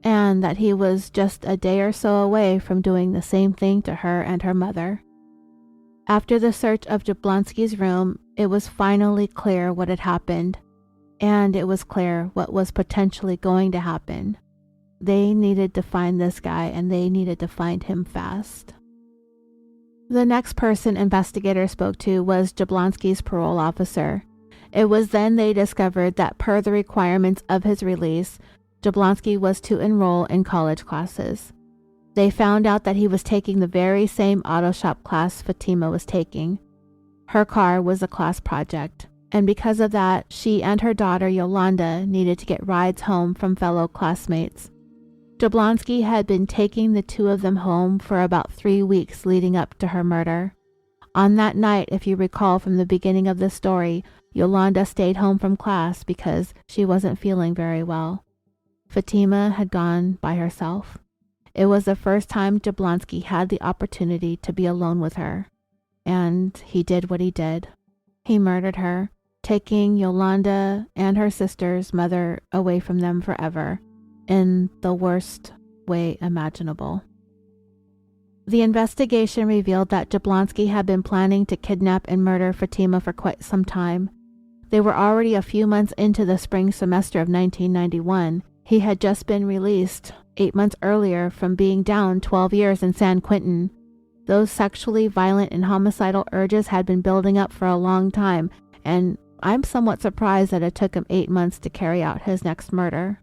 and that he was just a day or so away from doing the same thing to her and her mother. After the search of Jablonski's room, it was finally clear what had happened, and it was clear what was potentially going to happen. They needed to find this guy, and they needed to find him fast. The next person investigators spoke to was Jablonski's parole officer. It was then they discovered that per the requirements of his release, Jablonski was to enroll in college classes. They found out that he was taking the very same auto shop class Fatima was taking. Her car was a class project, and because of that, she and her daughter Yolanda needed to get rides home from fellow classmates. Jablonski had been taking the two of them home for about 3 weeks leading up to her murder. On that night, if you recall from the beginning of the story, Yolanda stayed home from class because she wasn't feeling very well. Fatima had gone by herself. It was the first time Jablonski had the opportunity to be alone with her, and he did what he did. He murdered her, taking Yolanda and her sister's mother away from them forever, in the worst way imaginable. The investigation revealed that Jablonski had been planning to kidnap and murder Fatima for quite some time. They were already a few months into the spring semester of 1991. He had just been released 8 months earlier from being down 12 years in San Quentin. Those sexually violent and homicidal urges had been building up for a long time, and I'm somewhat surprised that it took him 8 months to carry out his next murder.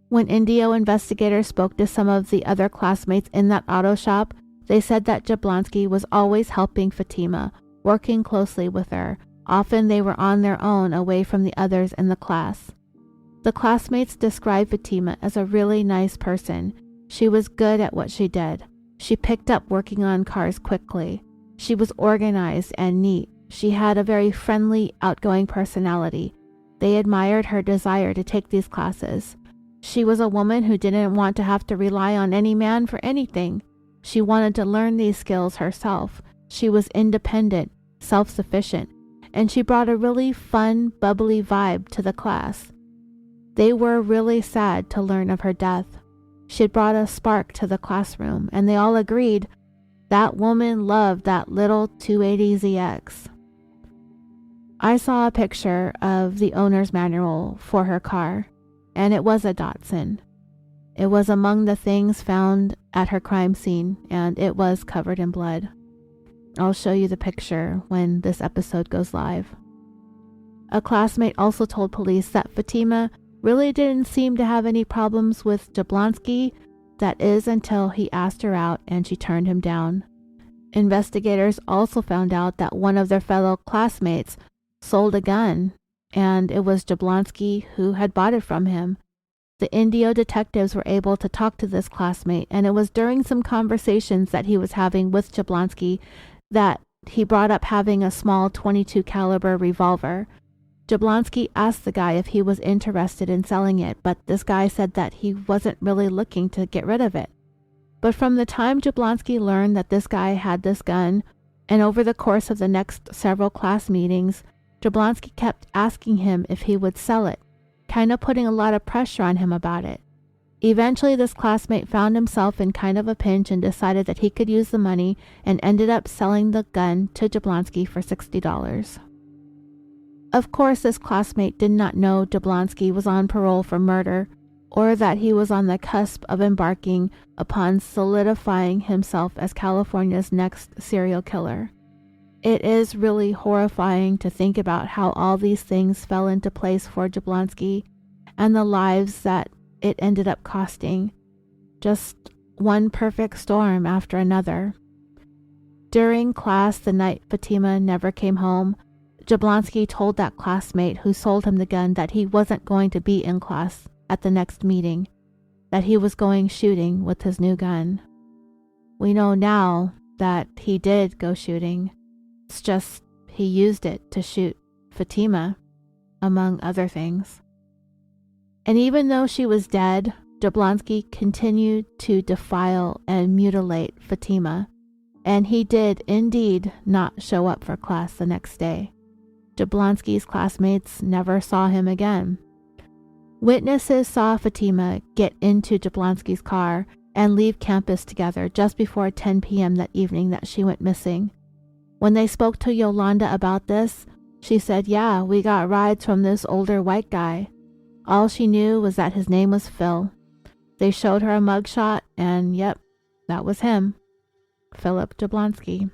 When Indio investigators spoke to some of the other classmates in that auto shop, they said that Jablonski was always helping Fatima, working closely with her. Often they were on their own away from the others in the class. The classmates described Fatima as a really nice person. She was good at what she did. She picked up working on cars quickly. She was organized and neat. She had a very friendly, outgoing personality. They admired her desire to take these classes. She was a woman who didn't want to have to rely on any man for anything. She wanted to learn these skills herself. She was independent, self-sufficient, and she brought a really fun, bubbly vibe to the class. They were really sad to learn of her death. She had brought a spark to the classroom, and they all agreed that woman loved that little 280ZX. I saw a picture of the owner's manual for her car. and it was a Datsun. It was among the things found at her crime scene, and it was covered in blood. I'll show you the picture when this episode goes live. A classmate also told police that Fatima really didn't seem to have any problems with Jablonski, that is until he asked her out and she turned him down. Investigators also found out that one of their fellow classmates sold a gun, and it was Jablonski who had bought it from him. The Indio detectives were able to talk to this classmate, and it was during some conversations that he was having with Jablonski that he brought up having a small .22 caliber revolver. Jablonski asked the guy if he was interested in selling it, but this guy said that he wasn't really looking to get rid of it. But from the time Jablonski learned that this guy had this gun, and over the course of the next several class meetings, Jablonski kept asking him if he would sell it, kind of putting a lot of pressure on him about it. Eventually, this classmate found himself in kind of a pinch and decided that he could use the money and ended up selling the gun to Jablonski for $60. Of course, this classmate did not know Jablonski was on parole for murder, or that he was on the cusp of embarking upon solidifying himself as California's next serial killer. It is really horrifying to think about how all these things fell into place for Jablonski and the lives that it ended up costing. Just one perfect storm after another. During class the night Fatima never came home, Jablonski told that classmate who sold him the gun that he wasn't going to be in class at the next meeting, that he was going shooting with his new gun. We know now that he did go shooting. It's just he used it to shoot Fatima, among other things. And even though she was dead, Jablonski continued to defile and mutilate Fatima, and he did indeed not show up for class the next day. Jablonski's classmates never saw him again. Witnesses saw Fatima get into Jablonski's car and leave campus together just before 10 p.m. that evening that she went missing. When they spoke to Yolanda about this, she said, "Yeah, we got rides from this older white guy." All she knew was that his name was Phil. They showed her a mugshot, and yep, that was him, Phillip Jablonski.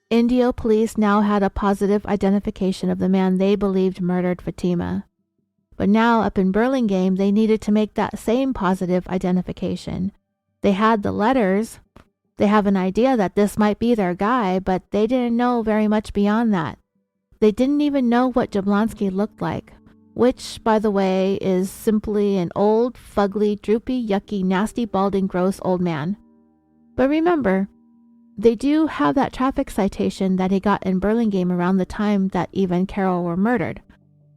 Indio police now had a positive identification of the man they believed murdered Fatima. But now up in Burlingame, they needed to make that same positive identification. They had the letters. They have an idea that this might be their guy, but they didn't know very much beyond that. They didn't even know what Jablonski looked like, which, by the way, is simply an old, fugly, droopy, yucky, nasty, balding, gross old man. But remember, they do have that traffic citation that he got in Burlingame around the time that Eva and Carol were murdered.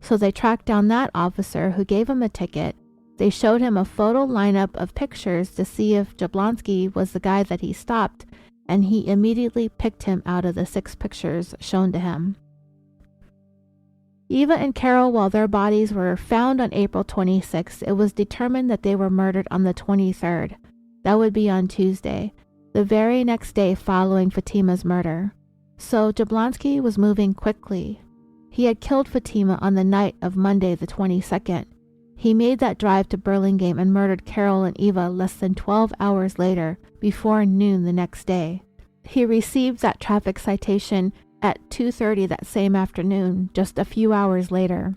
So they tracked down that officer who gave him a ticket. They showed him a photo lineup of pictures to see if Jablonski was the guy that he stopped, and he immediately picked him out of the 6 pictures shown to him. Eva and Carol, while their bodies were found on April 26th, it was determined that they were murdered on the 23rd. That would be on Tuesday, the very next day following Fatima's murder. So Jablonski was moving quickly. He had killed Fatima on the night of Monday the 22nd. He made that drive to Burlingame and murdered Carol and Eva less than 12 hours later, before noon the next day. He received that traffic citation at 2:30 that same afternoon, just a few hours later.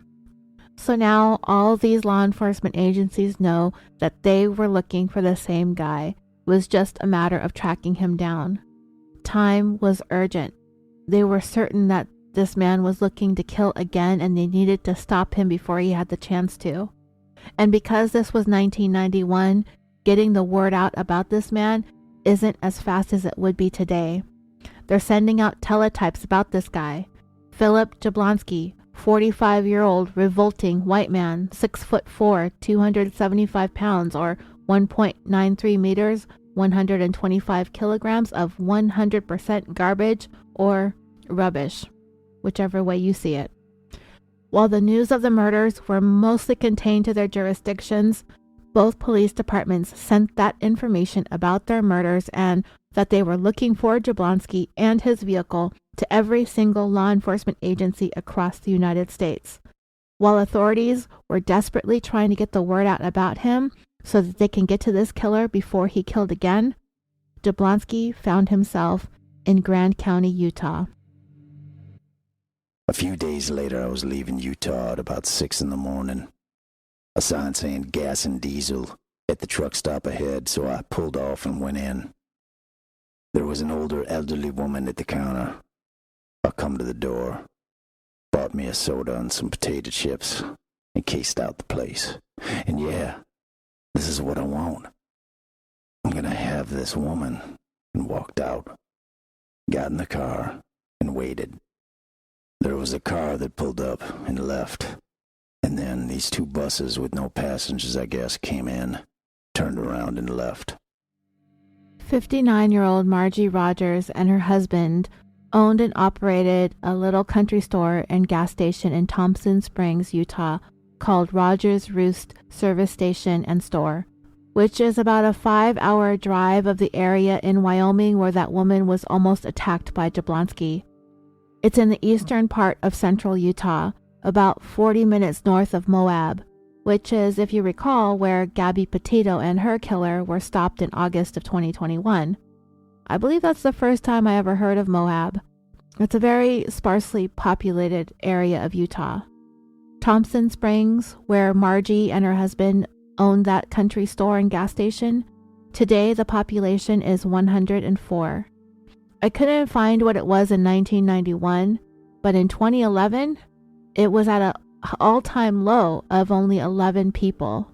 So now all these law enforcement agencies know that they were looking for the same guy. It was just a matter of tracking him down. Time was urgent. They were certain that this man was looking to kill again, and they needed to stop him before he had the chance to. And because this was 1991, getting the word out about this man isn't as fast as it would be today. They're sending out teletypes about this guy. Phillip Jablonski, 45-year-old revolting white man, 6'4", 275 pounds, or 1.93 meters, 125 kilograms of 100% garbage or rubbish, whichever way you see it. While the news of the murders were mostly contained to their jurisdictions, both police departments sent that information about their murders and that they were looking for Jablonski and his vehicle to every single law enforcement agency across the United States. While authorities were desperately trying to get the word out about him so that they can get to this killer before he killed again, Jablonski found himself in Grand County, Utah. A few days later, I was leaving Utah at about 6 in the morning. A sign saying gas and diesel at the truck stop ahead, so I pulled off and went in. There was an older elderly woman at the counter. I come to the door, bought me a soda and some potato chips, and cased out the place. And yeah, this is what I want. I'm gonna have this woman. And walked out, got in the car, and waited. There was a car that pulled up and left. And then these 2 buses with no passengers, I guess, came in, turned around and left. 59-year-old Margie Rogers and her husband owned and operated a little country store and gas station in Thompson Springs, Utah, called Rogers Roost Service Station and Store, which is about a 5-hour drive of the area in Wyoming where that woman was almost attacked by Jablonski. It's in the eastern part of central Utah, about 40 minutes north of Moab, which is, if you recall, where Gabby Petito and her killer were stopped in August of 2021. I believe that's the first time I ever heard of Moab. It's a very sparsely populated area of Utah. Thompson Springs, where Margie and her husband owned that country store and gas station, today the population is 104. I couldn't find what it was in 1991, but in 2011, it was at an all-time low of only 11 people.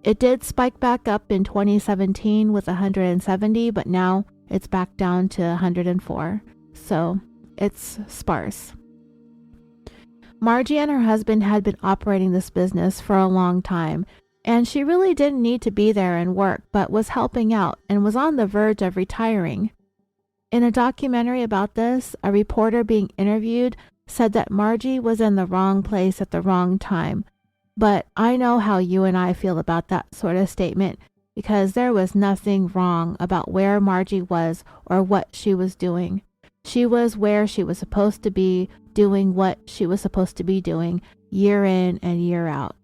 It did spike back up in 2017 with 170, but now it's back down to 104. So it's sparse. Margie and her husband had been operating this business for a long time, and she really didn't need to be there and work, but was helping out and was on the verge of retiring. In a documentary about this, a reporter being interviewed said that Margie was in the wrong place at the wrong time. But I know how you and I feel about that sort of statement, because there was nothing wrong about where Margie was or what she was doing. She was where she was supposed to be, doing what she was supposed to be doing, year in and year out.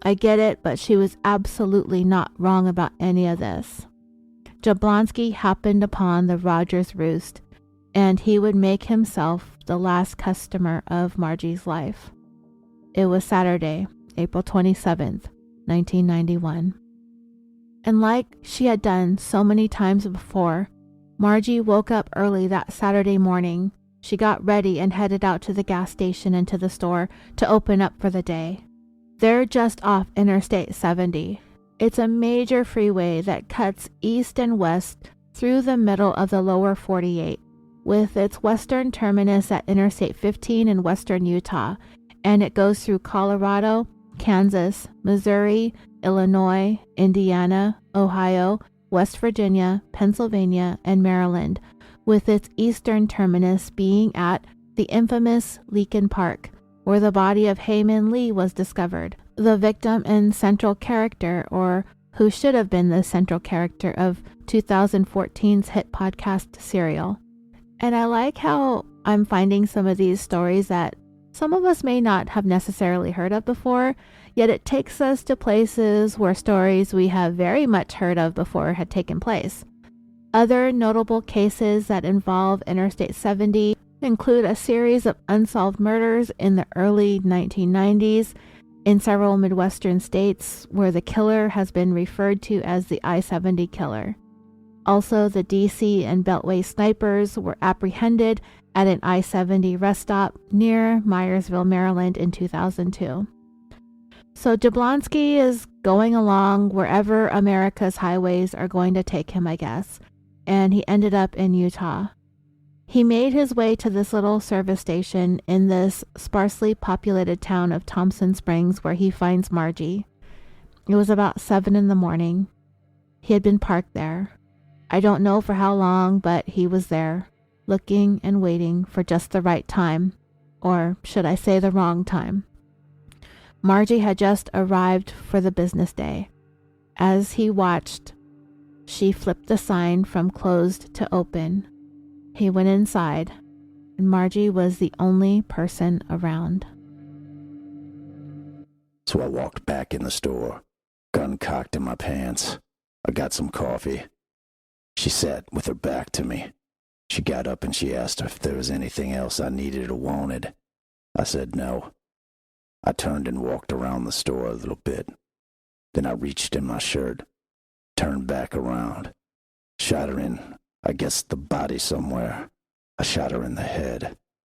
I get it, but she was absolutely not wrong about any of this. Jablonski happened upon the Rogers Roost, and he would make himself the last customer of Margie's life. It was Saturday, April 27th, 1991. And like she had done so many times before, Margie woke up early that Saturday morning. She got ready and headed out to the gas station and to the store to open up for the day. They're just off Interstate 70. It's a major freeway that cuts east and west through the middle of the lower 48, with its western terminus at Interstate 15 in western Utah, and it goes through Colorado, Kansas, Missouri, Illinois, Indiana, Ohio, West Virginia, Pennsylvania, and Maryland, with its eastern terminus being at the infamous Leakin Park, where the body of Haymon Lee was discovered, the victim and central character, or who should have been the central character of 2014's hit podcast Serial. And I like how I'm finding some of these stories that some of us may not have necessarily heard of before, yet it takes us to places where stories we have very much heard of before had taken place. Other notable cases that involve Interstate 70 include a series of unsolved murders in the early 1990s in several Midwestern states where the killer has been referred to as the I-70 killer. Also, the DC and Beltway snipers were apprehended at an I-70 rest stop near Myersville, Maryland in 2002. So Jablonski is going along wherever America's highways are going to take him, I guess, and he ended up in Utah. He made his way to this little service station in this sparsely populated town of Thompson Springs where he finds Margie. It was about 7 in the morning. He had been parked there. I don't know for how long, but he was there, looking and waiting for just the right time, or should I say the wrong time. Margie had just arrived for the business day. As he watched, she flipped the sign from closed to open. He went inside, and Margie was the only person around. so I walked back in the store, gun cocked in my pants. I got some coffee. She sat with her back to me. She got up and she asked if there was anything else I needed or wanted. I said no. I turned and walked around the store a little bit. Then I reached in my shirt, turned back around, shot her in, I guess, the body somewhere. I shot her in the head.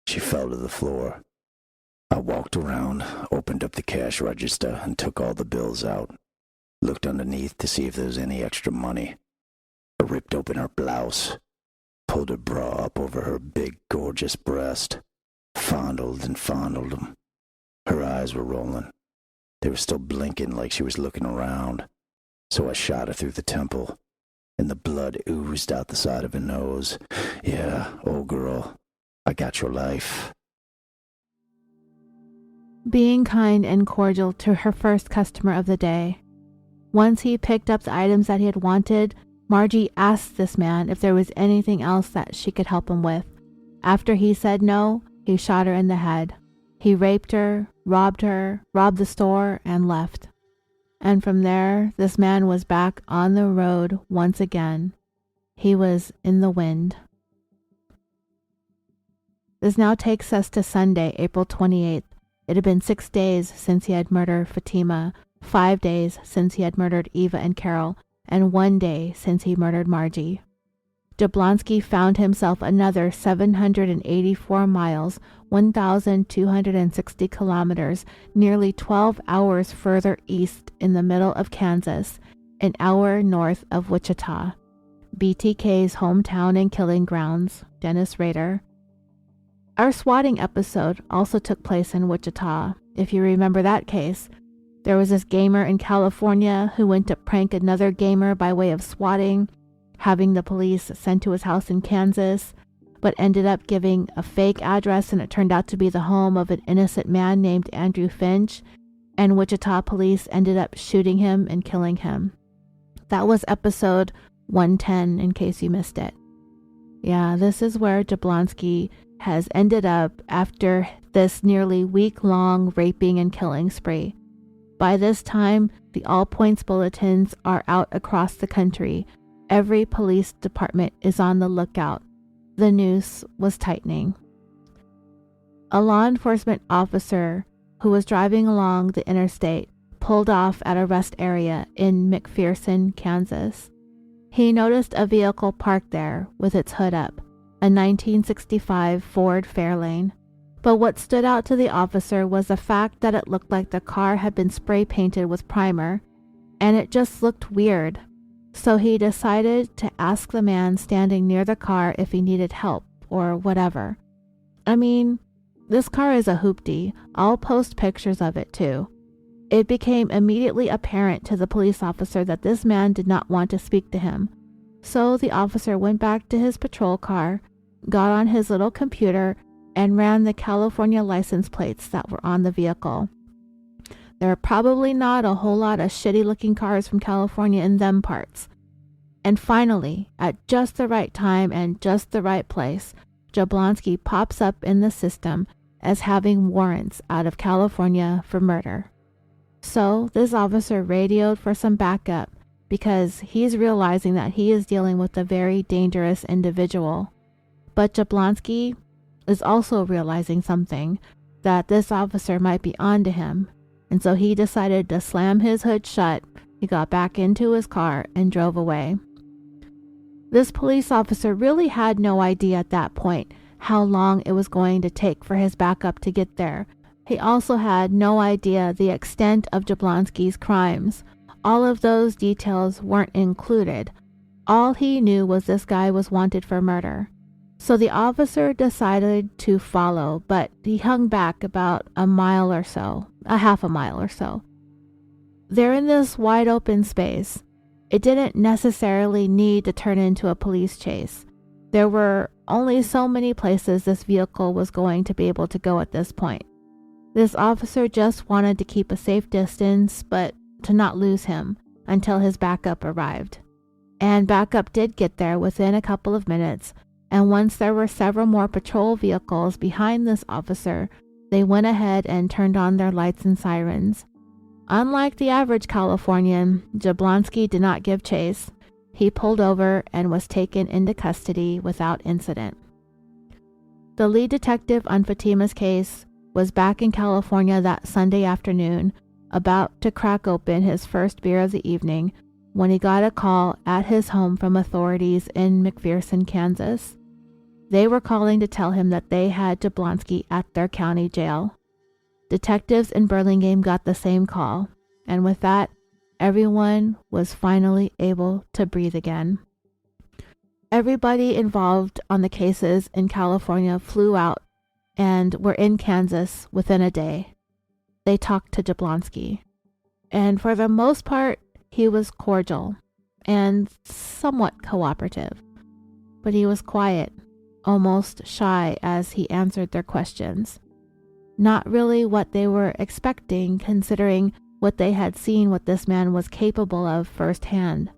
She fell to the floor. I walked around, opened up the cash register, and took all the bills out. Looked underneath to see if there was any extra money. I ripped open her blouse, pulled her bra up over her big, gorgeous breast, fondled and fondled them. Her eyes were rolling. They were still blinking like she was looking around. So I shot her through the temple, and the blood oozed out the side of her nose. Yeah, old girl, I got your life. Being kind and cordial to her first customer of the day. Once he picked up the items that he had wanted, Margie asked this man if there was anything else that she could help him with. After he said no, he shot her in the head. He raped her, robbed the store, and left. And from there, this man was back on the road once again. He was in the wind. This now takes us to Sunday, April 28th. It had been 6 days since he had murdered Fatima, 5 days since he had murdered Eva and Carol, and 1 day since he murdered Margie. Jablonski found himself another 784 miles, 1,260 kilometers, nearly 12 hours further east in the middle of Kansas, an hour north of Wichita, BTK's hometown and killing grounds. Dennis Rader. Our swatting episode also took place in Wichita. If you remember that case, there was this gamer in California who went to prank another gamer by way of swatting, having the police sent to his house in Kansas, but ended up giving a fake address, and it turned out to be the home of an innocent man named Andrew Finch, and Wichita police ended up shooting him and killing him. That was episode 110, in case you missed it. Yeah, this is where Jablonski has ended up after this nearly week-long raping and killing spree. By this time, the all-points bulletins are out across the country. Every police department is on the lookout. The noose was tightening. A law enforcement officer who was driving along the interstate pulled off at a rest area in McPherson, Kansas. He noticed a vehicle parked there with its hood up, a 1965 Ford Fairlane. But what stood out to the officer was the fact that it looked like the car had been spray painted with primer, and it just looked weird. So he decided to ask the man standing near the car if he needed help or whatever. I mean, this car is a hoopty. I'll post pictures of it too. It became immediately apparent to the police officer that this man did not want to speak to him. So the officer went back to his patrol car, got on his little computer, and ran the California license plates that were on the vehicle. There are probably not a whole lot of shitty-looking cars from California in them parts. And finally, at just the right time and just the right place, Jablonski pops up in the system as having warrants out of California for murder. So this officer radioed for some backup because he's realizing that he is dealing with a very dangerous individual. But Jablonski is also realizing something, that this officer might be onto him. And so he decided to slam his hood shut. He got back into his car and drove away. This police officer really had no idea at that point how long it was going to take for his backup to get there. He also had no idea the extent of Jablonski's crimes. All of those details weren't included. All he knew was this guy was wanted for murder. So the officer decided to follow, but he hung back about a mile or so, a half a mile or so. They're in this wide open space. It didn't necessarily need to turn into a police chase. There were only so many places this vehicle was going to be able to go at this point. This officer just wanted to keep a safe distance, but to not lose him until his backup arrived. And backup did get there within a couple of minutes, and once there were several more patrol vehicles behind this officer, they went ahead and turned on their lights and sirens. Unlike the average Californian, Jablonski did not give chase. He pulled over and was taken into custody without incident. The lead detective on Fatima's case was back in California that Sunday afternoon, about to crack open his first beer of the evening, when he got a call at his home from authorities in McPherson, Kansas. They were calling to tell him that they had Jablonski at their county jail. Detectives in Burlingame got the same call, and with that, everyone was finally able to breathe again. Everybody involved on the cases in California flew out and were in Kansas within a day. They talked to Jablonski, and for the most part, he was cordial and somewhat cooperative, but he was quiet, almost shy as he answered their questions. Not really what they were expecting, considering what they had seen what this man was capable of firsthand.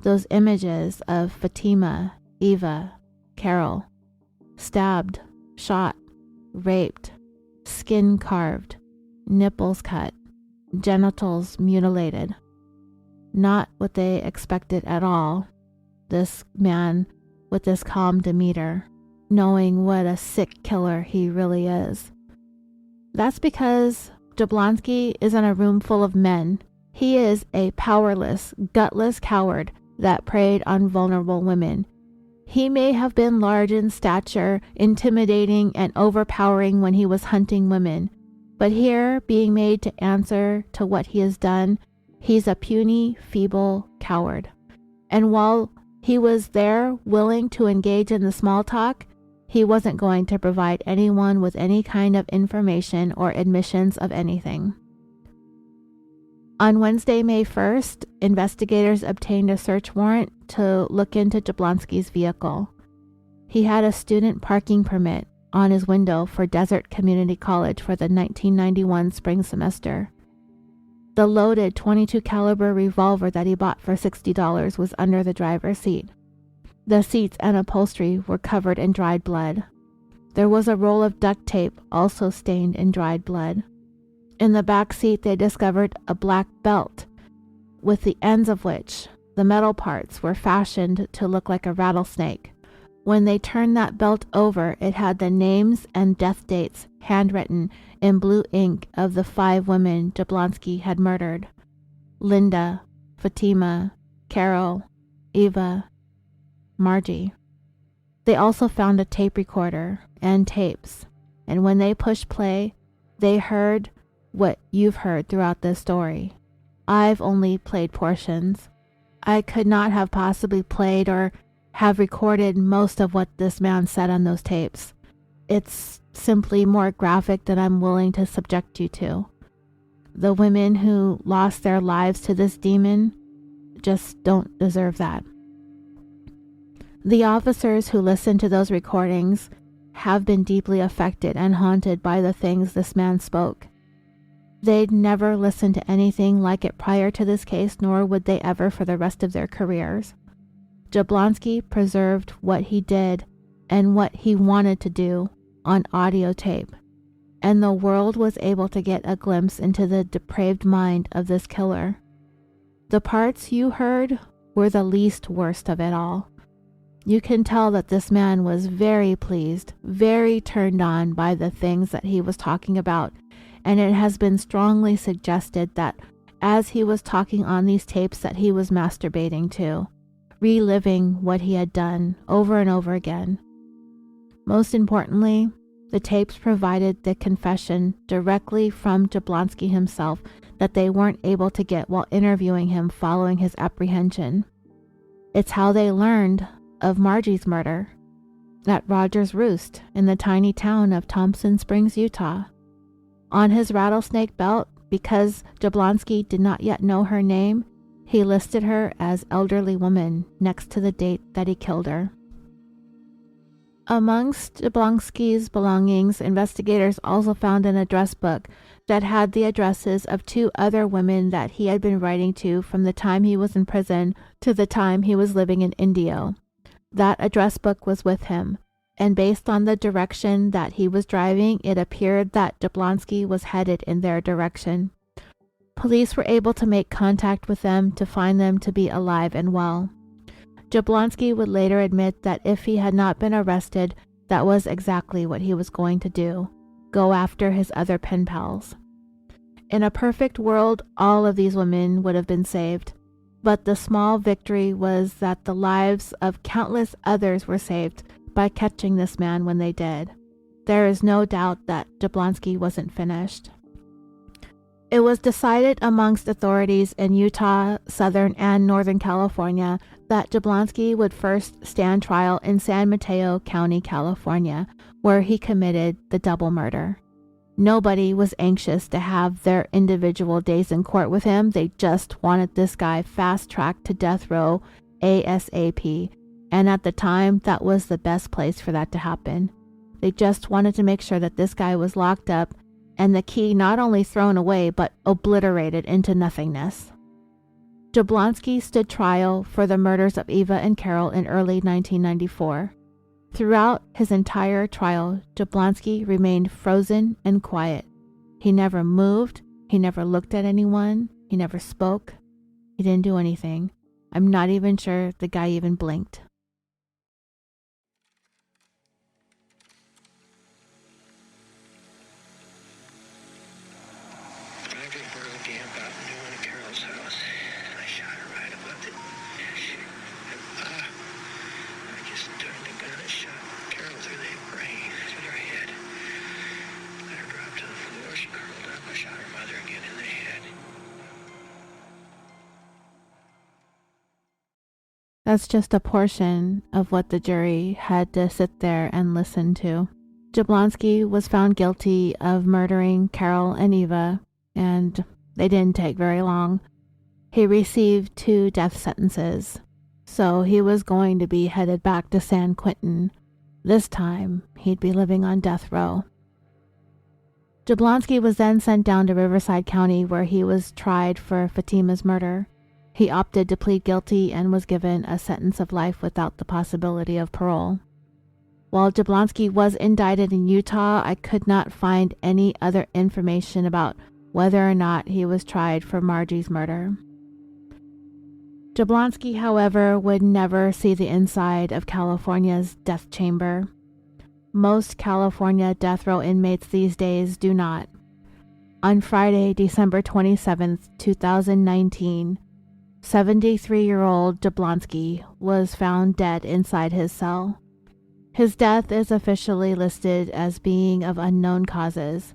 Those images of Fatima, Eva, Carol, stabbed, shot, raped, skin carved, nipples cut, genitals mutilated. Not what they expected at all. This man with this calm demeanor, knowing what a sick killer he really is. That's because Jablonski is in a room full of men. He is a powerless, gutless coward that preyed on vulnerable women. He may have been large in stature, intimidating and overpowering when he was hunting women, but here, being made to answer to what he has done, he's a puny, feeble coward. And while he was there willing to engage in the small talk, he wasn't going to provide anyone with any kind of information or admissions of anything. On Wednesday, May 1st, investigators obtained a search warrant to look into Jablonski's vehicle. He had a student parking permit on his window for Desert Community College for the 1991 spring semester. The loaded .22 caliber revolver that he bought for $60 was under the driver's seat. The seats and upholstery were covered in dried blood. There was a roll of duct tape also stained in dried blood. In the back seat, they discovered a black belt, with the ends of which, the metal parts, were fashioned to look like a rattlesnake. When they turned that belt over, it had the names and death dates handwritten in blue ink of the 5 women Jablonski had murdered: Linda, Fatima, Carol, Eva, Margie. They also found a tape recorder and tapes, and when they pushed play, they heard what you've heard throughout this story. I've only played portions. I could not have possibly played or have recorded most of what this man said on those tapes. It's simply more graphic than I'm willing to subject you to. The women who lost their lives to this demon just don't deserve that. The officers who listened to those recordings have been deeply affected and haunted by the things this man spoke. They'd never listened to anything like it prior to this case, nor would they ever for the rest of their careers. Jablonski preserved what he did and what he wanted to do on audio tape, and the world was able to get a glimpse into the depraved mind of this killer. The parts you heard were the least worst of it all. You can tell that this man was very pleased, very turned on by the things that he was talking about, and it has been strongly suggested that as he was talking on these tapes that he was masturbating to, reliving what he had done over and over again. Most importantly, the tapes provided the confession directly from Jablonski himself that they weren't able to get while interviewing him following his apprehension. It's how they learned of Margie's murder at Rogers Roost in the tiny town of Thompson Springs, Utah. On his rattlesnake belt, because Jablonski did not yet know her name, he listed her as elderly woman next to the date that he killed her. Amongst Jablonski's belongings, investigators also found an address book that had the addresses of 2 other women that he had been writing to from the time he was in prison to the time he was living in Indio. That address book was with him, and based on the direction that he was driving, it appeared that Jablonski was headed in their direction. Police were able to make contact with them to find them to be alive and well. Jablonski would later admit that if he had not been arrested, that was exactly what he was going to do, go after his other pen pals. In a perfect world, all of these women would have been saved, but the small victory was that the lives of countless others were saved by catching this man when they did. There is no doubt that Jablonski wasn't finished. It was decided amongst authorities in Utah, Southern and Northern California that Jablonski would first stand trial in San Mateo County, California, where he committed the double murder. Nobody was anxious to have their individual days in court with him. They just wanted this guy fast-tracked to death row ASAP, and at the time, that was the best place for that to happen. They just wanted to make sure that this guy was locked up and the key not only thrown away, but obliterated into nothingness. Jablonski stood trial for the murders of Eva and Carol in early 1994. Throughout his entire trial, Jablonski remained frozen and quiet. He never moved, he never looked at anyone, he never spoke, he didn't do anything. I'm not even sure the guy even blinked. That's just a portion of what the jury had to sit there and listen to. Jablonski was found guilty of murdering Carol and Eva, and they didn't take very long. He received 2 death sentences, so he was going to be headed back to San Quentin. This time, he'd be living on death row. Jablonski was then sent down to Riverside County, where he was tried for Fatima's murder. He opted to plead guilty and was given a sentence of life without the possibility of parole. While Jablonski was indicted in Utah, I could not find any other information about whether or not he was tried for Margie's murder. Jablonski, however, would never see the inside of California's death chamber. Most California death row inmates these days do not. On Friday, December 27, 2019, 73-year-old Jablonski was found dead inside his cell. His death is officially listed as being of unknown causes,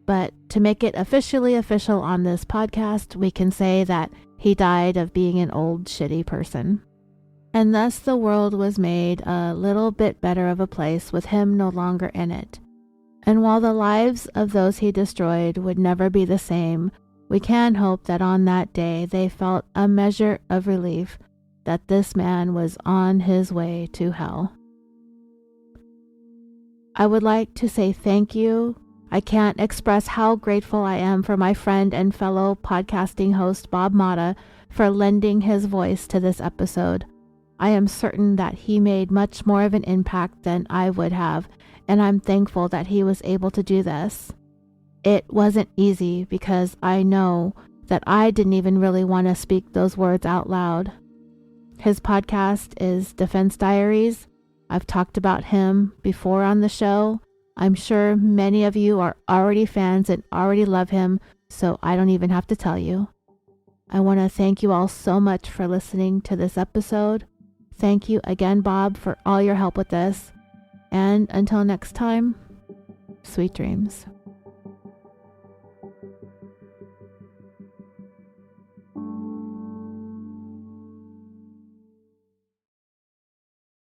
but to make it officially official on this podcast, we can say that he died of being an old, shitty person. And thus the world was made a little bit better of a place with him no longer in it. And while the lives of those he destroyed would never be the same, we can hope that on that day they felt a measure of relief that this man was on his way to hell. I would like to say thank you. I can't express how grateful I am for my friend and fellow podcasting host Bob Motta for lending his voice to this episode. I am certain that he made much more of an impact than I would have, and I'm thankful that he was able to do this. It wasn't easy because I know that I didn't even really want to speak those words out loud. His podcast is Defense Diaries. I've talked about him before on the show. I'm sure many of you are already fans and already love him, so I don't even have to tell you. I want to thank you all so much for listening to this episode. Thank you again, Bob, for all your help with this. And until next time, sweet dreams.